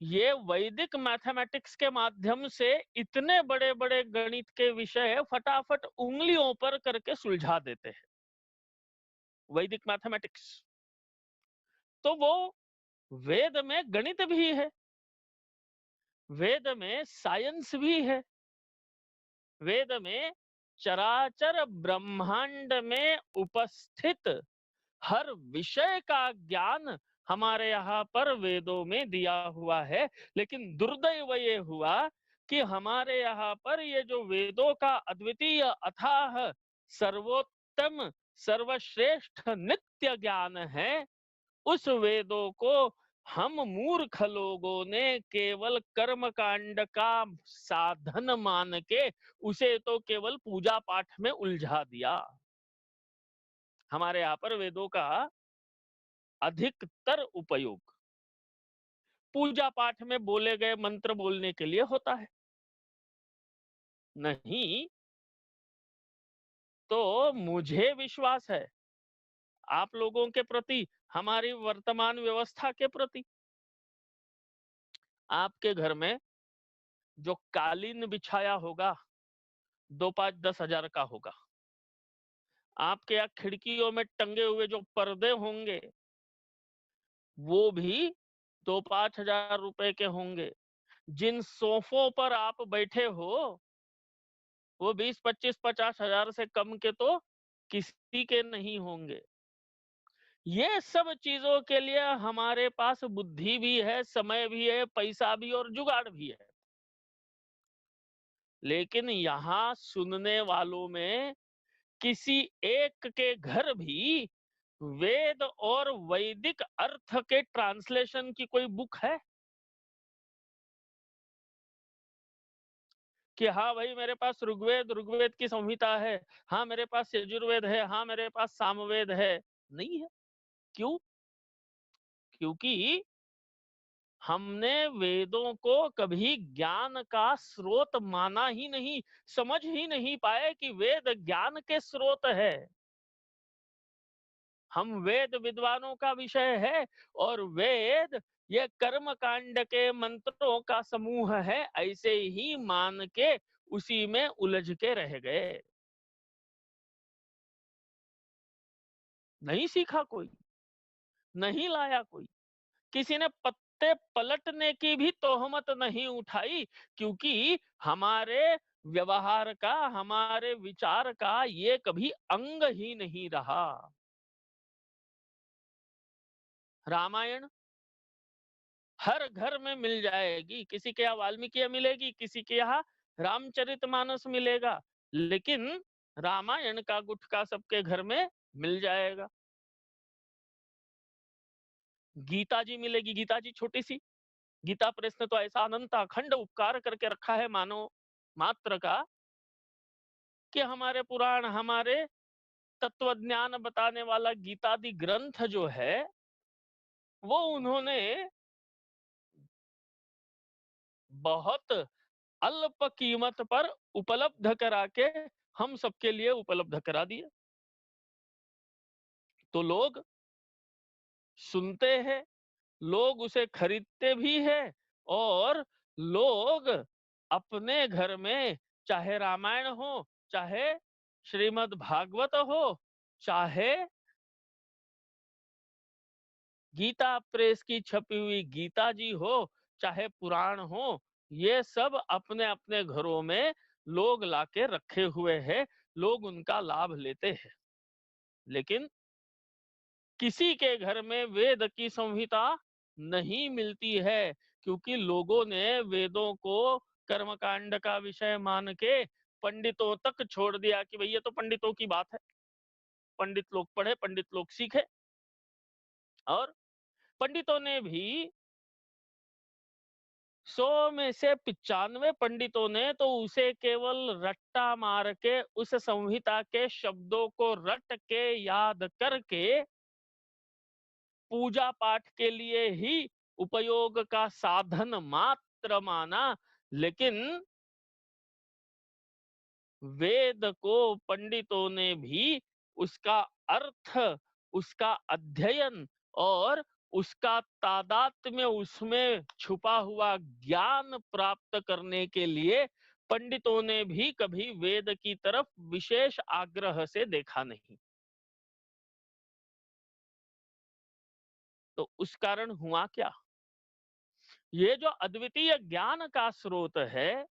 ये वैदिक मैथमेटिक्स के माध्यम से इतने बड़े बड़े गणित के विषय फटाफट उंगलियों पर करके सुलझा देते हैं। वैदिक मैथमेटिक्स तो वो वेद में गणित भी है, वेद में साइंस भी है, वेद में चराचर ब्रह्मांड में उपस्थित हर विषय का ज्ञान हमारे यहाँ पर वेदों में दिया हुआ है। लेकिन दुर्दैव ये हुआ कि हमारे यहाँ पर ये जो वेदों का अद्वितीय अथाह सर्वोत्तम सर्वश्रेष्ठ नित्य ज्ञान है, उस वेदों को हम मूर्ख लोगों ने केवल कर्म कांड का साधन मान के उसे तो केवल पूजा पाठ में उलझा दिया। हमारे यहाँ पर वेदों का अधिकतर उपयोग पूजा पाठ में बोले गए मंत्र बोलने के लिए होता है, नहीं तो मुझे विश्वास है आप लोगों के प्रति, हमारी वर्तमान व्यवस्था के प्रति। आपके घर में जो कालीन बिछाया होगा 2-5-10 हजार का होगा। आपके यहाँ खिड़कियों में टंगे हुए जो पर्दे होंगे वो भी 2-5 हजार रुपए के होंगे। जिन सोफों पर आप बैठे हो वो 20-25-50 हजार से कम के तो किसी के नहीं होंगे। ये सब चीजों के लिए हमारे पास बुद्धि भी है, समय भी है, पैसा भी और जुगाड़ भी है। लेकिन यहाँ सुनने वालों में किसी एक के घर भी वेद और वैदिक अर्थ के ट्रांसलेशन की कोई बुक है कि हाँ भाई मेरे पास ऋग्वेद की संहिता है, हाँ मेरे पास यजुर्वेद है, हाँ मेरे पास सामवेद है? नहीं है। क्यों? क्योंकि हमने वेदों को कभी ज्ञान का स्रोत माना ही नहीं, समझ ही नहीं पाए कि वेद ज्ञान के स्रोत है। हम वेद विद्वानों का विषय है और वेद ये कर्म कांड के मंत्रों का समूह है, ऐसे ही मान के उसी में उलझ के रह गए। नहीं सीखा कोई, नहीं लाया कोई, किसी ने पत्ते पलटने की भी तोहमत नहीं उठाई, क्योंकि हमारे व्यवहार का, हमारे विचार का ये कभी अंग ही नहीं रहा। रामायण हर घर में मिल जाएगी, किसी के यहाँ वाल्मीकि मिलेगी, किसी के यहाँ रामचरितमानस मिलेगा, लेकिन रामायण का गुटका सबके घर में मिल जाएगा। गीता जी मिलेगी, गीता जी छोटी सी, गीता प्रेस ने तो ऐसा अनंत अखंड उपकार करके रखा है मानव मात्र का कि हमारे पुराण, हमारे तत्व ज्ञान बताने वाला गीतादि ग्रंथ जो है वो उन्होंने बहुत अल्प कीमत पर उपलब्ध करा के हम सबके लिए उपलब्ध करा दिए। तो लोग सुनते हैं, लोग उसे खरीदते भी हैं और लोग अपने घर में चाहे रामायण हो, चाहे श्रीमद् भागवत हो, चाहे गीता प्रेस की छपी हुई गीता जी हो चाहे पुराण हो, ये सब अपने अपने घरों में लोग लाके रखे हुए हैं, लोग उनका लाभ लेते हैं। लेकिन किसी के घर में वेद की संहिता नहीं मिलती है, क्योंकि लोगों ने वेदों को कर्मकांड का विषय मान के पंडितों तक छोड़ दिया कि भैया तो पंडितों की बात है, पंडित लोग पढ़े, पंडित लोग सीखे। और पंडितों ने भी 100 में से 95 पंडितों ने तो उसे केवल रट्टा मार के उस संहिता के शब्दों को रट के याद करके पूजा पाठ के लिए ही उपयोग का साधन मात्र माना। लेकिन वेद को पंडितों ने भी उसका अर्थ, उसका अध्ययन और उसका तादात्म्य, उसमें छुपा हुआ ज्ञान प्राप्त करने के लिए पंडितों ने भी कभी वेद की तरफ विशेष आग्रह से देखा नहीं। तो उस कारण हुआ क्या, ये जो अद्वितीय ज्ञान का स्रोत है,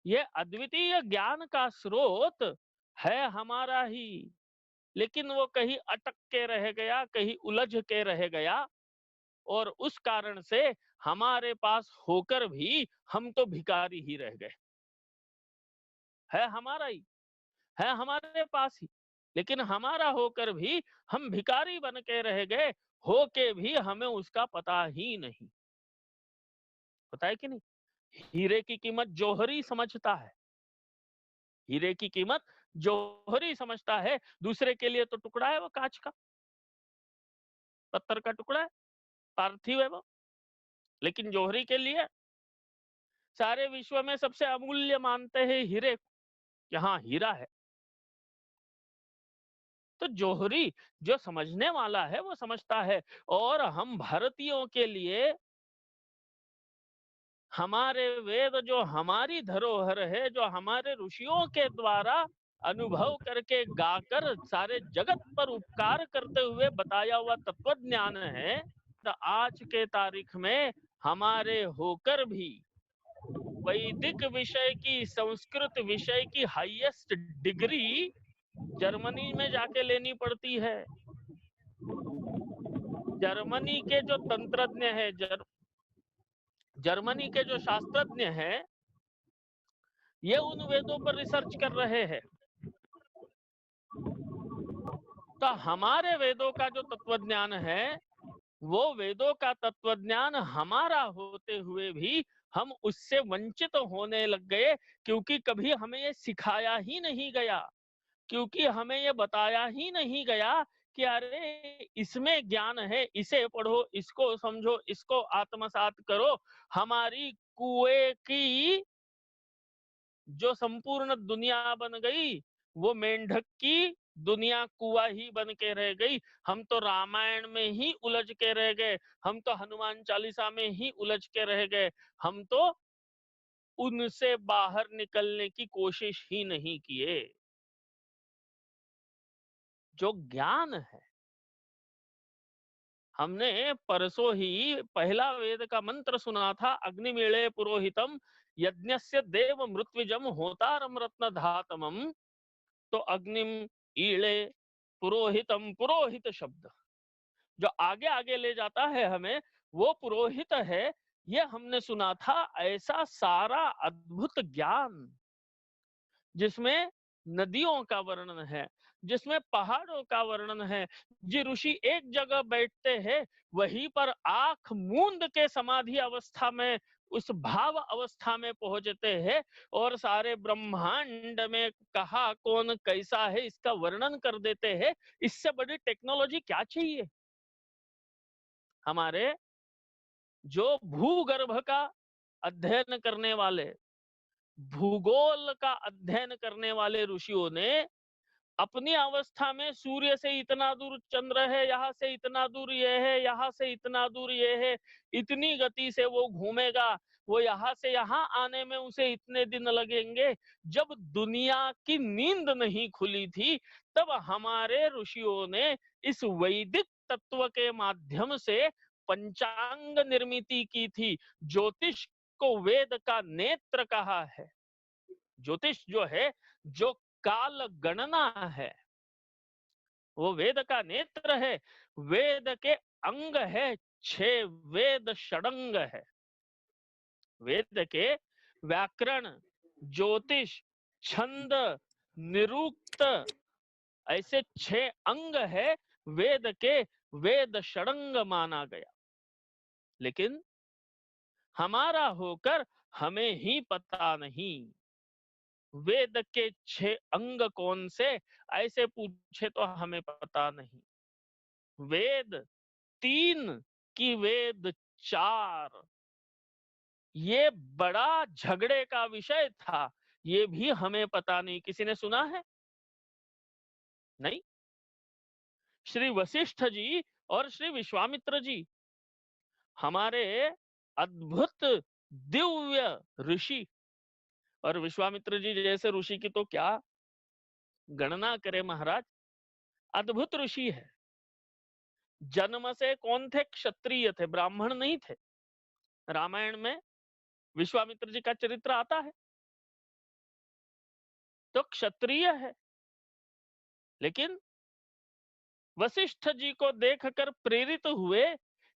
ये अद्वितीय ज्ञान का स्रोत है हमारा ही, लेकिन वो कहीं अटक के रह गया, कहीं उलझ के रह गया, और उस कारण से हमारे पास होकर भी हम तो भिखारी ही रह गए। है हमारा ही, है हमारे पास ही, लेकिन हमारा होकर भी हम भिखारी बन के रह गए, होके भी हमें उसका पता ही नहीं। पता है कि नहीं? हीरे की कीमत जौहरी समझता है, हीरे की कीमत जौहरी समझता है, दूसरे के लिए तो टुकड़ा है, वो कांच का, पत्थर का टुकड़ा है, पार्थिव है वो। लेकिन जौहरी के लिए सारे विश्व में सबसे अमूल्य मानते हैं हीरे को, कि हाँ हीरा है। तो जौहरी जो समझने वाला है वो समझता है। और हम भारतीयों के लिए हमारे वेद जो हमारी धरोहर है, जो हमारे ऋषियों के द्वारा अनुभव करके गाकर सारे जगत पर उपकार करते हुए बताया हुआ तत्व ज्ञान है, तो आज के तारीख में हमारे होकर भी वैदिक विषय की, संस्कृत विषय की हाईएस्ट डिग्री जर्मनी में जाके लेनी पड़ती है। जर्मनी के जो तंत्रज्ञ है, जर्मनी के जो शास्त्रज्ञ हैं, ये उन वेदों पर रिसर्च कर रहे हैं। तो हमारे वेदों का जो तत्वज्ञान है, वो वेदों का तत्वज्ञान हमारा होते हुए भी हम उससे वंचित होने लग गए, क्योंकि कभी हमें ये सिखाया ही नहीं गया, क्योंकि हमें ये बताया ही नहीं गया कि अरे इसमें ज्ञान है, इसे पढ़ो, इसको समझो, इसको आत्मसात करो। हमारी कुएं की जो संपूर्ण दुनिया बन गई, वो मेंढक की दुनिया कुआं ही बन के रह गई। हम तो रामायण में ही उलझ के रह गए, हम तो हनुमान चालीसा में ही उलझ के रह गए, हम तो उनसे बाहर निकलने की कोशिश ही नहीं किए। जो ज्ञान है, हमने परसों ही पहला वेद का मंत्र सुना था, अग्निमीळे पुरोहितम यज्ञस्य देव मृत्विजम होतारम रत्न धातमम। तो अग्निम, ईले, पुरोहितम, पुरोहित शब्द जो आगे आगे ले जाता है हमें, वो पुरोहित है। ये हमने सुना था। ऐसा सारा अद्भुत ज्ञान जिसमें नदियों का वर्णन है, जिसमें पहाड़ों का वर्णन है, जी ऋषि एक जगह बैठते हैं, वहीं पर आंख मूंद के समाधि अवस्था में, उस भाव अवस्था में पहुंचते हैं, और सारे ब्रह्मांड में कहा कौन कैसा है इसका वर्णन कर देते हैं। इससे बड़ी टेक्नोलॉजी क्या चाहिए? हमारे जो भूगर्भ का अध्ययन करने वाले, भूगोल का अध्ययन करने वाले ऋषियों ने अपनी अवस्था में सूर्य से इतना दूर चंद्र है, यहाँ से इतना दूर ये है, यहाँ से इतना दूर ये है, इतनी गति से वो घूमेगा, वो यहाँ से यहाँ आने में उसे इतने दिन लगेंगे। जब दुनिया की नींद नहीं खुली थी, तब हमारे ऋषियों ने इस वैदिक तत्व के माध्यम से पंचांग निर्मिति की थी। ज्योतिष को वेद का नेत्र कहा है। ज्योतिष जो है, जो काल गणना है, वो वेद का नेत्र है। वेद के अंग है, 6 वेद षडंग है। वेद के व्याकरण, ज्योतिष, छंद, निरुक्त, ऐसे 6 अंग है वेद के। वेद षडंग माना गया। लेकिन हमारा होकर हमें ही पता नहीं वेद के 6 अंग कौन से, ऐसे पूछे तो हमें पता नहीं। वेद 3 की वेद 4, ये बड़ा झगड़े का विषय था। ये भी हमें पता नहीं। किसी ने सुना है? नहीं। श्री वशिष्ठ जी और श्री विश्वामित्र जी हमारे अद्भुत दिव्य ऋषि, और विश्वामित्र जी जैसे ऋषि की तो क्या गणना करे महाराज। अद्भुत ऋषि है। जन्म से कौन थे? क्षत्रिय थे, ब्राह्मण नहीं थे। रामायण में विश्वामित्र जी का चरित्र आता है तो क्षत्रिय है। लेकिन वशिष्ठ जी को देखकर प्रेरित हुए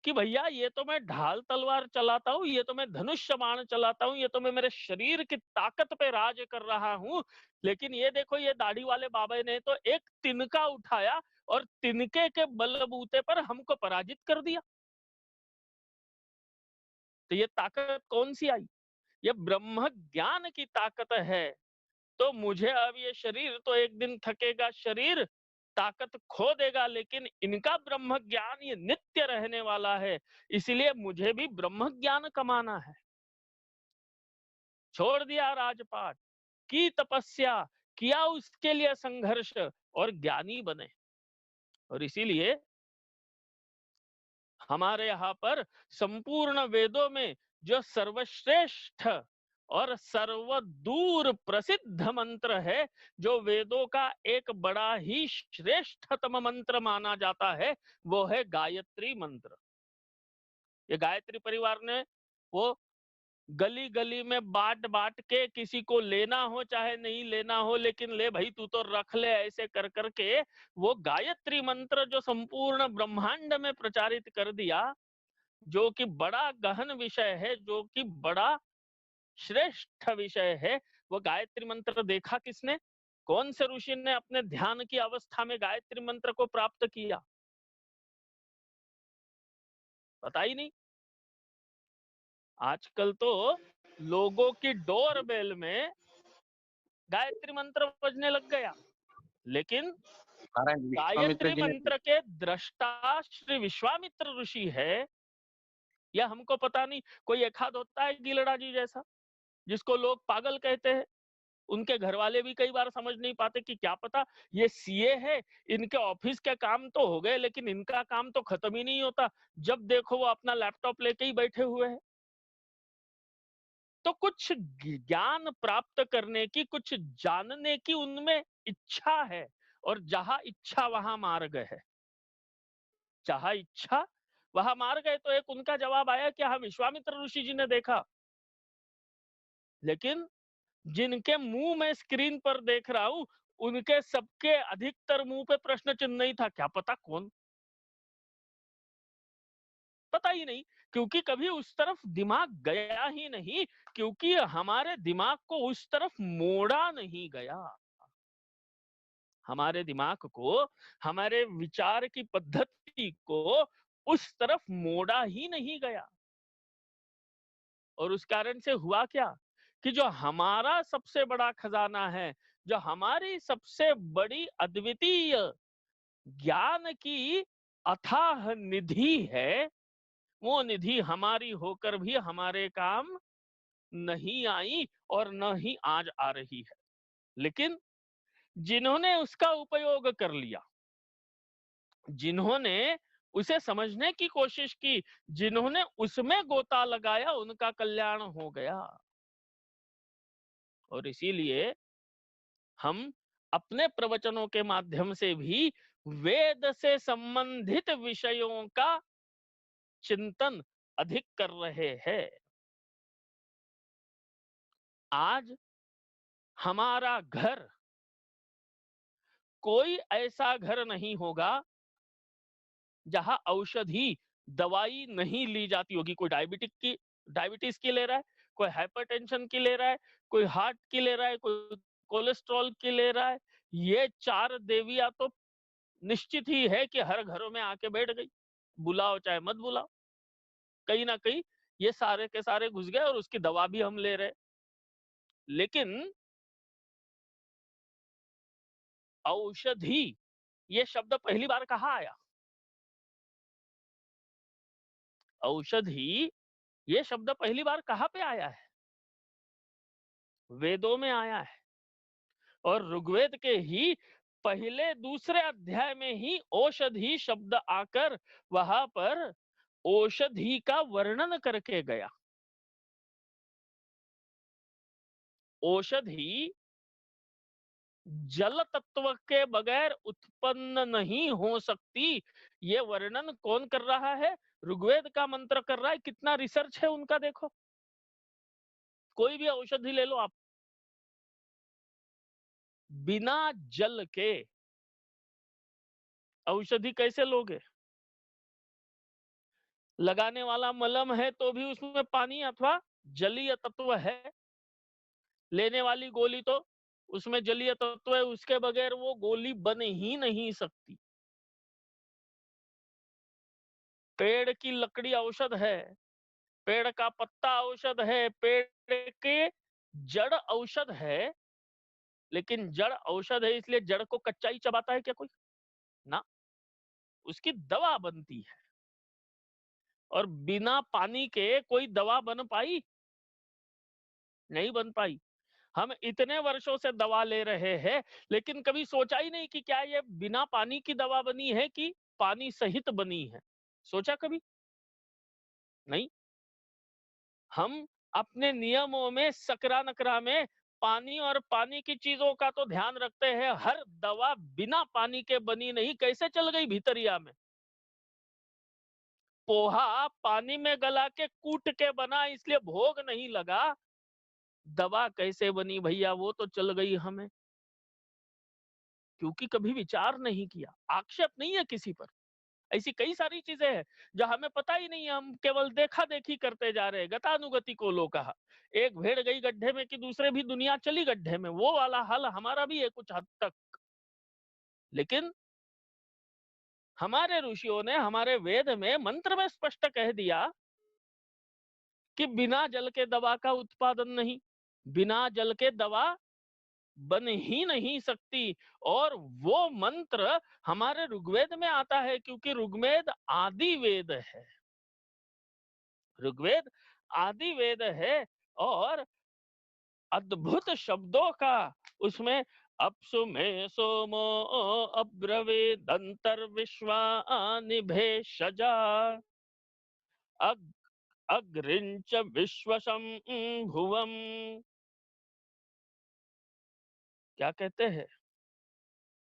कि भैया ये तो मैं ढाल तलवार चलाता हूं, ये तो मैं धनुष्य बाण चलाता हूं, ये तो मैं मेरे शरीर की ताकत पे राज कर रहा हूं। लेकिन ये देखो, ये दाढ़ी वाले बाबा ने तो एक तिनका उठाया और तिनके के बलबूते पर हमको पराजित कर दिया। तो ये ताकत कौन सी आई? ये ब्रह्म ज्ञान की ताकत है। तो मुझे अब ये शरीर तो एक दिन थकेगा, शरीर ताकत खो देगा, लेकिन इनका ब्रह्म ज्ञान ये नित्य रहने वाला है। इसलिए मुझे भी ब्रह्म ज्ञान कमाना है। छोड़ दिया राजपाट, की तपस्या, किया उसके लिए संघर्ष और ज्ञानी बने। और इसीलिए हमारे यहाँ पर संपूर्ण वेदों में जो सर्वश्रेष्ठ और सर्वदूर प्रसिद्ध मंत्र है, जो वेदों का एक बड़ा ही श्रेष्ठतम मंत्र माना जाता है, वो है गायत्री मंत्र। ये गायत्री परिवार ने वो गली गली में बांट बांट के, किसी को लेना हो चाहे नहीं लेना हो, लेकिन ले भाई तू तो रख ले, ऐसे कर करके वो गायत्री मंत्र जो संपूर्ण ब्रह्मांड में प्रचारित कर दिया, जो कि बड़ा गहन विषय है, जो कि बड़ा श्रेष्ठ विषय है। वो गायत्री मंत्र देखा किसने? कौन से ऋषि ने अपने ध्यान की अवस्था में गायत्री मंत्र को प्राप्त किया? पता ही नहीं। आजकल तो लोगों की डोरबेल में गायत्री मंत्र बजने लग गया। लेकिन गायत्री मंत्र के दृष्टा श्री विश्वामित्र ऋषि है, या हमको पता नहीं। कोई एक आध होता है गिलड़ा जी जैसा, जिसको लोग पागल कहते हैं। उनके घर वाले भी कई बार समझ नहीं पाते कि क्या पता ये सीए है, इनके ऑफिस के काम तो हो गए, लेकिन इनका काम तो खत्म ही नहीं होता। जब देखो वो अपना लैपटॉप लेके ही बैठे हुए हैं। तो कुछ ज्ञान प्राप्त करने की, कुछ जानने की उनमें इच्छा है, और जहां इच्छा वहां मार्ग है। जहां इच्छा वहां मार्ग है। तो एक उनका जवाब आया कि हाँ, विश्वामित्र ऋषि जी ने देखा। लेकिन जिनके मुंह में स्क्रीन पर देख रहा हूं, उनके सबके अधिकतर मुंह पे प्रश्न चिन्ह ही था। क्या पता कौन? पता ही नहीं, क्योंकि कभी उस तरफ दिमाग गया ही नहीं, क्योंकि हमारे दिमाग को उस तरफ मोड़ा नहीं गया। हमारे दिमाग को, हमारे विचार की पद्धति को उस तरफ मोड़ा ही नहीं गया। और उस कारण से हुआ क्या कि जो हमारा सबसे बड़ा खजाना है, जो हमारी सबसे बड़ी अद्वितीय ज्ञान की अथाह निधि है, वो निधि हमारी होकर भी हमारे काम नहीं आई और न ही आज आ रही है। लेकिन जिन्होंने उसका उपयोग कर लिया, जिन्होंने उसे समझने की कोशिश की, जिन्होंने उसमें गोता लगाया, उनका कल्याण हो गया। और इसीलिए हम अपने प्रवचनों के माध्यम से भी वेद से संबंधित विषयों का चिंतन अधिक कर रहे हैं। आज हमारा घर, कोई ऐसा घर नहीं होगा जहां औषधि दवाई नहीं ली जाती होगी। कोई डायबिटीज की ले रहा है, कोई हाइपरटेंशन की ले रहा है, कोई हार्ट की ले रहा है, कोई कोलेस्ट्रॉल की ले रहा है। ये चार देवियां तो निश्चित ही है कि हर घरों में आके बैठ गई, बुलाओ चाहे मत बुलाओ, कहीं ना कहीं ये सारे के सारे घुस गए और उसकी दवा भी हम ले रहे। लेकिन औषधि ये शब्द पहली बार कहाँ आया? औषधि ये शब्द पहली बार कहाँ पे आया है? वेदों में आया है। और ऋग्वेद के ही पहले दूसरे अध्याय में ही औषधि शब्द आकर वहां पर औषधि का वर्णन करके गया। औषधि जल तत्व के बगैर उत्पन्न नहीं हो सकती, ये वर्णन कौन कर रहा है? ऋग्वेद का मंत्र कर रहा है। कितना रिसर्च है उनका देखो। कोई भी औषधि ले लो आप, बिना जल के औषधि कैसे लोगे? लगाने वाला मलम है तो भी उसमें पानी अथवा जलीय तत्व है। लेने वाली गोली तो उसमें जलीय तत्व है, उसके बगैर वो गोली बन ही नहीं सकती। पेड़ की लकड़ी औषध है, पेड़ का पत्ता औषध है, पेड़ के जड़ औषध है। लेकिन जड़ औषध है इसलिए जड़ को कच्चा ही चबाता है क्या कोई? ना, उसकी दवा बनती है। और बिना पानी के कोई दवा बन पाई? नहीं बन पाई। हम इतने वर्षों से दवा ले रहे हैं, लेकिन कभी सोचा ही नहीं कि क्या ये बिना पानी की दवा बनी है कि पानी सहित बनी है। सोचा कभी नहीं। हम अपने नियमों में सकरा नकरा में पानी और पानी की चीजों का तो ध्यान रखते हैं। हर दवा बिना पानी के बनी नहीं, कैसे चल गई भीतरिया में? पोहा पानी में गला के कूट के बना इसलिए भोग नहीं लगा, दवा कैसे बनी भैया वो तो चल गई हमें, क्योंकि कभी विचार नहीं किया। आक्षेप नहीं है किसी पर, ऐसी कई सारी चीजें हैं जो हमें पता ही नहीं है, हम केवल देखा देखी करते जा रहे हैं। गतानुगति को लो कहा, एक भेड़ गई गड्ढे में कि दूसरे भी दुनिया चली गड्ढे में, वो वाला हाल हमारा भी है कुछ हद तक। लेकिन हमारे ऋषियों ने हमारे वेद में मंत्र में स्पष्ट कह दिया कि बिना जल के दवा का उत्पादन नहीं, बिना जल के दवा बन ही नहीं सकती। और वो मंत्र हमारे ऋग्वेद में आता है, क्योंकि ऋग्वेद आदि वेद है। ऋग्वेद आदि वेद है और अद्भुत शब्दों का उसमें अपसु में सोमो अब्रवीदंतर विश्वानि भेषजा अग्रिंच विश्वसं भुवम। क्या कहते हैं?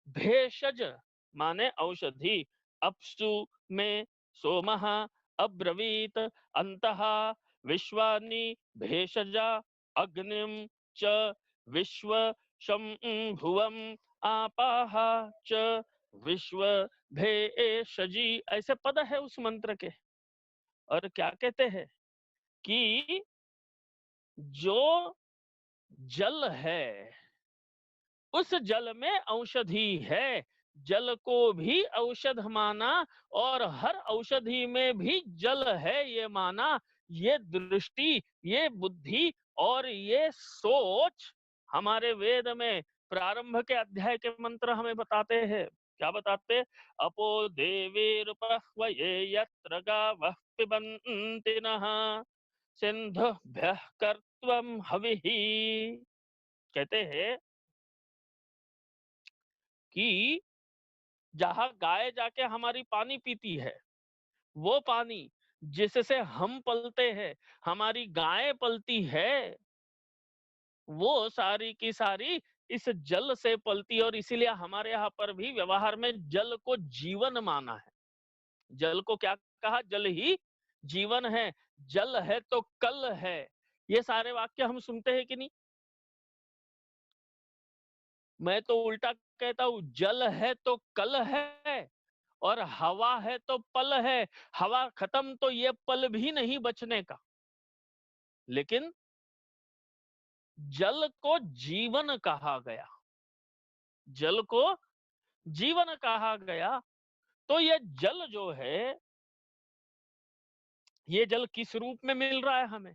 भेषज माने औषधि, अपसु में सोमः अब्रवीत अंतः विश्वानि भेषजा अग्निम च विश्व भुवम आपाह च विश्व भेषजी। ऐसे पद है उस मंत्र के। और क्या कहते हैं कि जो जल है उस जल में औषधि है, जल को भी औषध माना और हर औषधि में भी जल है ये माना। ये दृष्टि, ये बुद्धि और ये सोच हमारे वेद में प्रारंभ के अध्याय के मंत्र हमें बताते हैं। क्या बताते? अपो देवीरुपह्वये यत्र गावः पिबन्ति नः सिन्धुभ्यः कर्त्वं हविः। कहते हैं कि जहां गाय जाके हमारी पानी पीती है, वो पानी जिससे हम पलते हैं, हमारी गाय पलती है, वो सारी की सारी इस जल से पलती है, और इसीलिए हमारे यहाँ पर भी व्यवहार में जल को जीवन माना है। जल को क्या कहा? जल ही जीवन है, जल है तो कल है। ये सारे वाक्य हम सुनते हैं कि नहीं? मैं तो उल्टा कहता हूं, जल है तो कल है और हवा है तो पल है। हवा खत्म तो ये पल भी नहीं बचने का, लेकिन जल को जीवन कहा गया। जल को जीवन कहा गया। तो ये जल जो है, ये जल किस रूप में मिल रहा है हमें?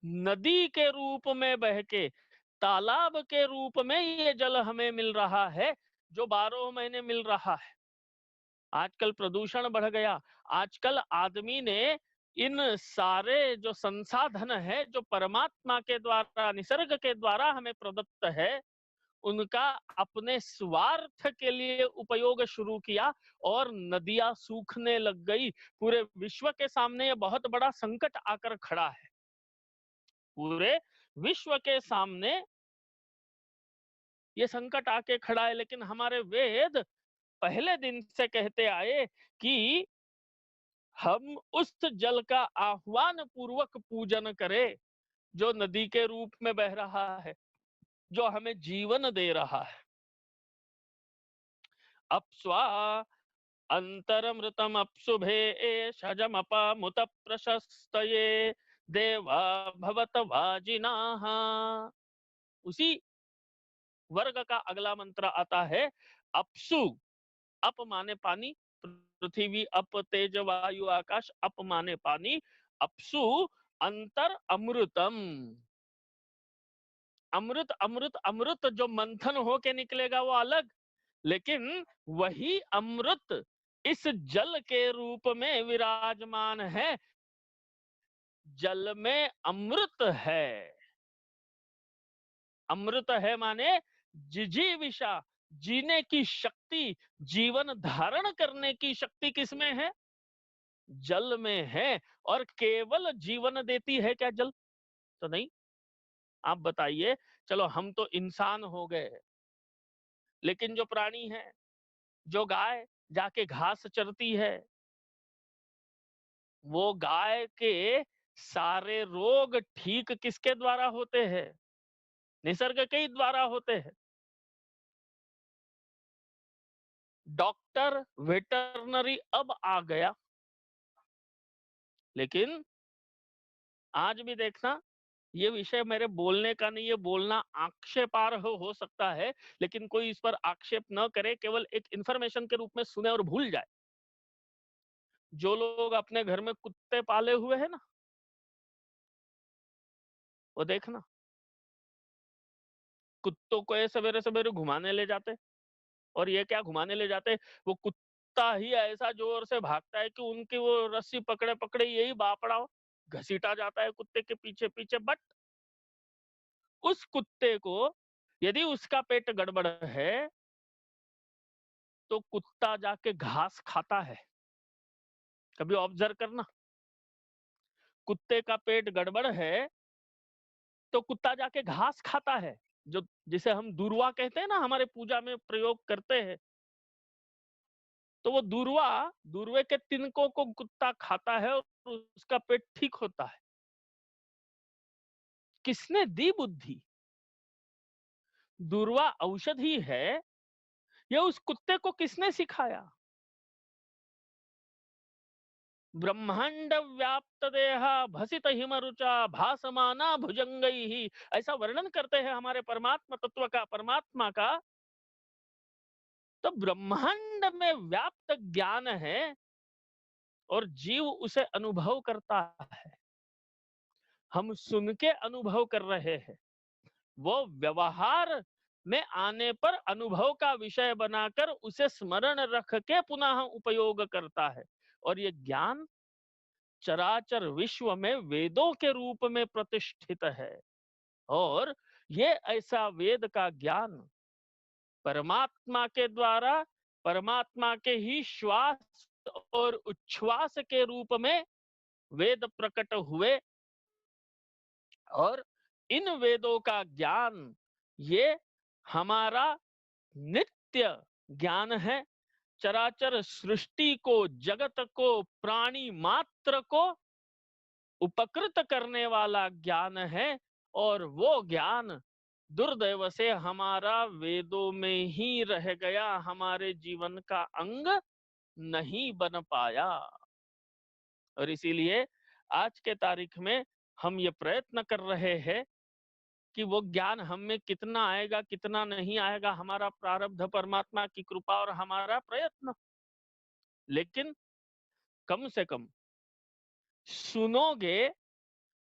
नदी के रूप में बह के, तालाब के रूप में ये जल हमें मिल रहा है, जो 12 महीने मिल रहा है। आजकल प्रदूषण बढ़ गया। आजकल आदमी ने इन सारे जो संसाधन है, जो परमात्मा के द्वारा, निसर्ग के द्वारा हमें प्रदत्त है, उनका अपने स्वार्थ के लिए उपयोग शुरू किया और नदियां सूखने लग गई। पूरे विश्व के सामने ये बहुत बड़ा संकट आकर खड़ा है। पूरे विश्व के सामने ये संकट आके खड़ा है, लेकिन हमारे वेद पहले दिन से कहते आए कि हम उस जल का आह्वान पूर्वक पूजन करें, जो नदी के रूप में बह रहा है, जो हमें जीवन दे रहा है। अप्स्वा अंतरमृतम अप्सुभे शजमपमुत प्रशस्तये देवा भवत वाजिनाः। उसी वर्ग का अगला मंत्र आता है अपसु। अप माने पानी, पृथ्वी अप, तेज वायु आकाश, अप माने पानी। अपसु अंतर अमृतम। अमृत अमृत अमृत जो मंथन होके निकलेगा वो अलग, लेकिन वही अमृत इस जल के रूप में विराजमान है। जल में अमृत है। अमृत है माने जिजीविषा, जीने की शक्ति, जीवन धारण करने की शक्ति किसमें है? जल में है। और केवल जीवन देती है क्या जल? तो नहीं। आप बताइए, चलो हम तो इंसान हो गए, लेकिन जो प्राणी है, जो गाय जाके घास चरती है, वो गाय के सारे रोग ठीक किसके द्वारा होते हैं? निसर्ग के ही द्वारा होते हैं। डॉक्टर वेटरनरी अब आ गया, लेकिन आज भी देखना, ये विषय मेरे बोलने का नहीं, ये बोलना आक्षेपार्ह हो सकता है, लेकिन कोई इस पर आक्षेप न करे, केवल एक इंफॉर्मेशन के रूप में सुने और भूल जाए। जो लोग अपने घर में कुत्ते पाले हुए हैं ना, वो देखना, कुत्तों को ये सवेरे सवेरे घुमाने ले जाते, और ये क्या घुमाने ले जाते, वो कुत्ता ही ऐसा जोर से भागता है कि उनकी वो रस्सी पकड़े पकड़े यही बापड़ा घसीटा जाता है कुत्ते के पीछे पीछे। बट उस कुत्ते को यदि उसका पेट गड़बड़ है, तो कुत्ता जाके घास खाता है। कभी ऑब्जर्व करना, कुत्ते का पेट गड़बड़ है तो कुत्ता जाके घास खाता है, जो जिसे हम दूर्वा कहते हैं ना, हमारे पूजा में प्रयोग करते हैं। तो वो दूर्वा, दूर्वे के तिनकों को कुत्ता खाता है और उसका पेट ठीक होता है। किसने दी बुद्धि? दूर्वा औषधि है, ये उस कुत्ते को किसने सिखाया? ब्रह्मांड व्याप्त देहा भसित हिमरुचा भासमाना भुजंगई, ऐसा वर्णन करते हैं हमारे परमात्मा तत्व का, परमात्मा का। तो ब्रह्मांड में व्याप्त ज्ञान है और जीव उसे अनुभव करता है। हम सुन के अनुभव कर रहे हैं, वो व्यवहार में आने पर अनुभव का विषय बनाकर उसे स्मरण रख के पुनः उपयोग करता है। और ये ज्ञान चराचर विश्व में वेदों के रूप में प्रतिष्ठित है। और ये ऐसा वेद का ज्ञान परमात्मा के द्वारा, परमात्मा के ही श्वास और उच्छ्वास के रूप में वेद प्रकट हुए, और इन वेदों का ज्ञान ये हमारा नित्य ज्ञान है। चराचर सृष्टि को, जगत को, प्राणी मात्र को उपकृत करने वाला ज्ञान है। और वो ज्ञान दुर्दैव से हमारा वेदों में ही रह गया, हमारे जीवन का अंग नहीं बन पाया। और इसीलिए आज के तारीख में हम ये प्रयत्न कर रहे हैं कि वो ज्ञान हम में कितना आएगा कितना नहीं आएगा, हमारा प्रारब्ध, परमात्मा की कृपा और हमारा प्रयत्न। लेकिन कम से कम सुनोगे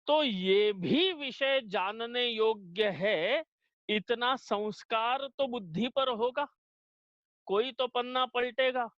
तो ये भी विषय जानने योग्य है, इतना संस्कार तो बुद्धि पर होगा। कोई तो पन्ना पलटेगा,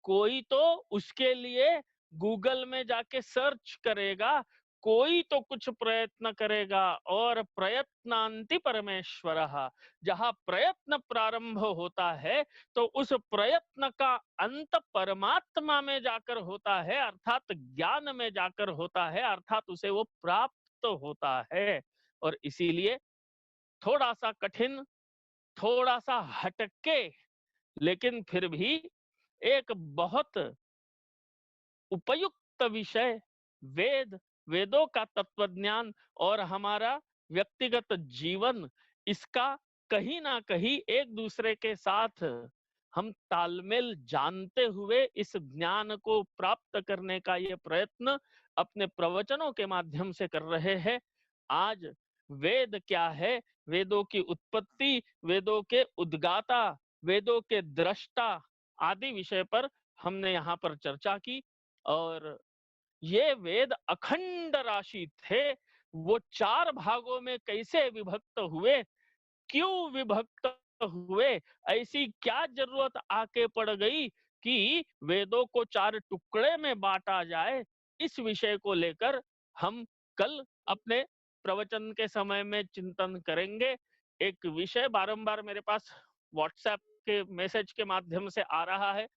कोई तो उसके लिए गूगल में जाके सर्च करेगा, कोई तो कुछ प्रयत्न करेगा। और प्रयत्नांति परमेश्वरः, जहां प्रयत्न प्रारंभ होता है तो उस प्रयत्न का अंत परमात्मा में जाकर होता है, अर्थात ज्ञान में जाकर होता है, अर्थात उसे वो प्राप्त होता है। और इसीलिए थोड़ा सा कठिन, थोड़ा सा हटके, लेकिन फिर भी एक बहुत उपयुक्त विषय वेद, वेदों का तत्वज्ञान और हमारा व्यक्तिगत जीवन, इसका कहीं ना कहीं एक दूसरे के साथ हम तालमेल जानते हुए इस ज्ञान को प्राप्त करने का ये प्रयत्न अपने प्रवचनों के माध्यम से कर रहे हैं। आज वेद क्या है, वेदों की उत्पत्ति, वेदों के उद्गाता, वेदों के दृष्टा आदि विषय पर हमने यहाँ पर चर्चा की। और ये वेद अखंड राशि थे, वो 4 भागों में कैसे विभक्त हुए, क्यों विभक्त हुए, ऐसी क्या जरूरत आके पड़ गई कि वेदों को 4 टुकड़े में बांटा जाए, इस विषय को लेकर हम कल अपने प्रवचन के समय में चिंतन करेंगे। एक विषय बारंबार मेरे पास व्हाट्सएप के मैसेज के माध्यम से आ रहा है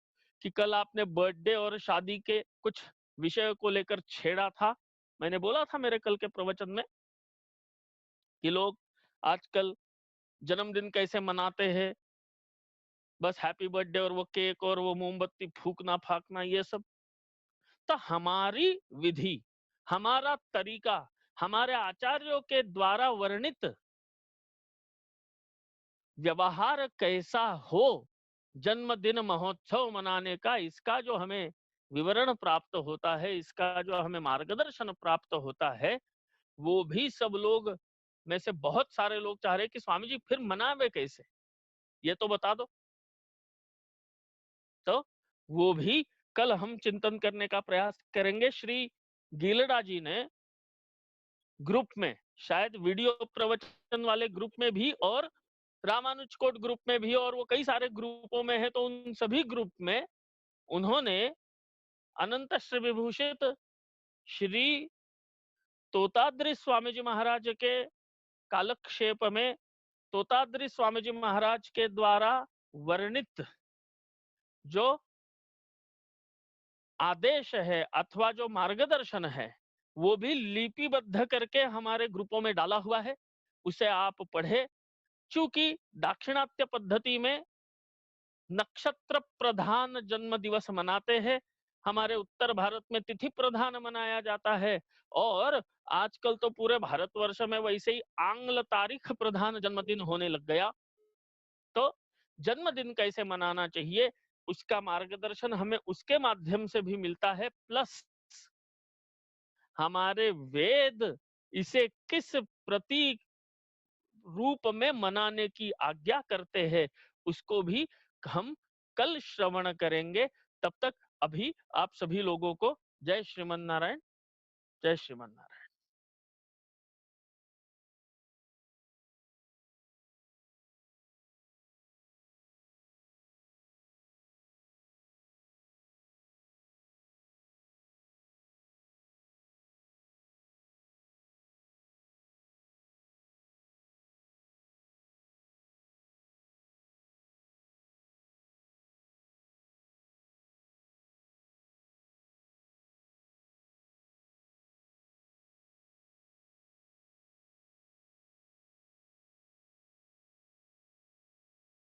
कि कल आपने बर्थडे और शादी के कुछ विषय को लेकर छेड़ा था। मैंने बोला था मेरे कल के प्रवचन में कि लोग आजकल जन्मदिन कैसे मनाते हैं, बस हैप्पी बर्थडे और वो केक और वो मोमबत्ती फूकना फाकना ये सब। तो हमारी विधि, हमारा तरीका, हमारे आचार्यों के द्वारा वर्णित व्यवहार कैसा हो जन्मदिन महोत्सव मनाने का, इसका जो हमें विवरण प्राप्त होता है, इसका जो हमें मार्गदर्शन प्राप्त होता है, वो भी सब लोग में से बहुत सारे लोग चाह रहे कि स्वामी जी फिर मनावे कैसे, ये तो बता दो। तो वो भी कल हम चिंतन करने का प्रयास करेंगे। श्री गीलड़ा जी ने ग्रुप में, शायद वीडियो प्रवचन वाले ग्रुप में भी और रामानुज कोट ग्रुप में भी, और वो कई सारे ग्रुपों में है, तो उन सभी ग्रुप में उन्होंने अनंत श्री विभूषित श्री तोताद्रि स्वामी जी महाराज के कालक्षेप में तोताद्रि स्वामी जी महाराज के द्वारा वर्णित जो आदेश है अथवा जो मार्गदर्शन है, वो भी लिपिबद्ध करके हमारे ग्रुपों में डाला हुआ है, उसे आप पढ़े। चूंकि दाक्षिणात्य पद्धति में नक्षत्र प्रधान जन्म दिवस मनाते हैं, हमारे उत्तर भारत में तिथि प्रधान मनाया जाता है, और आजकल तो पूरे भारतवर्ष में वैसे ही आंग्ल तारीख प्रधान जन्मदिन होने लग गया। तो जन्मदिन कैसे मनाना चाहिए, उसका मार्गदर्शन हमें उसके माध्यम से भी मिलता है, प्लस हमारे वेद इसे किस प्रतीक रूप में मनाने की आज्ञा करते हैं, उसको भी हम कल श्रवण करेंगे। तब तक अभी आप सभी लोगों को जय श्रीमन नारायण, जय श्रीमन नारायण।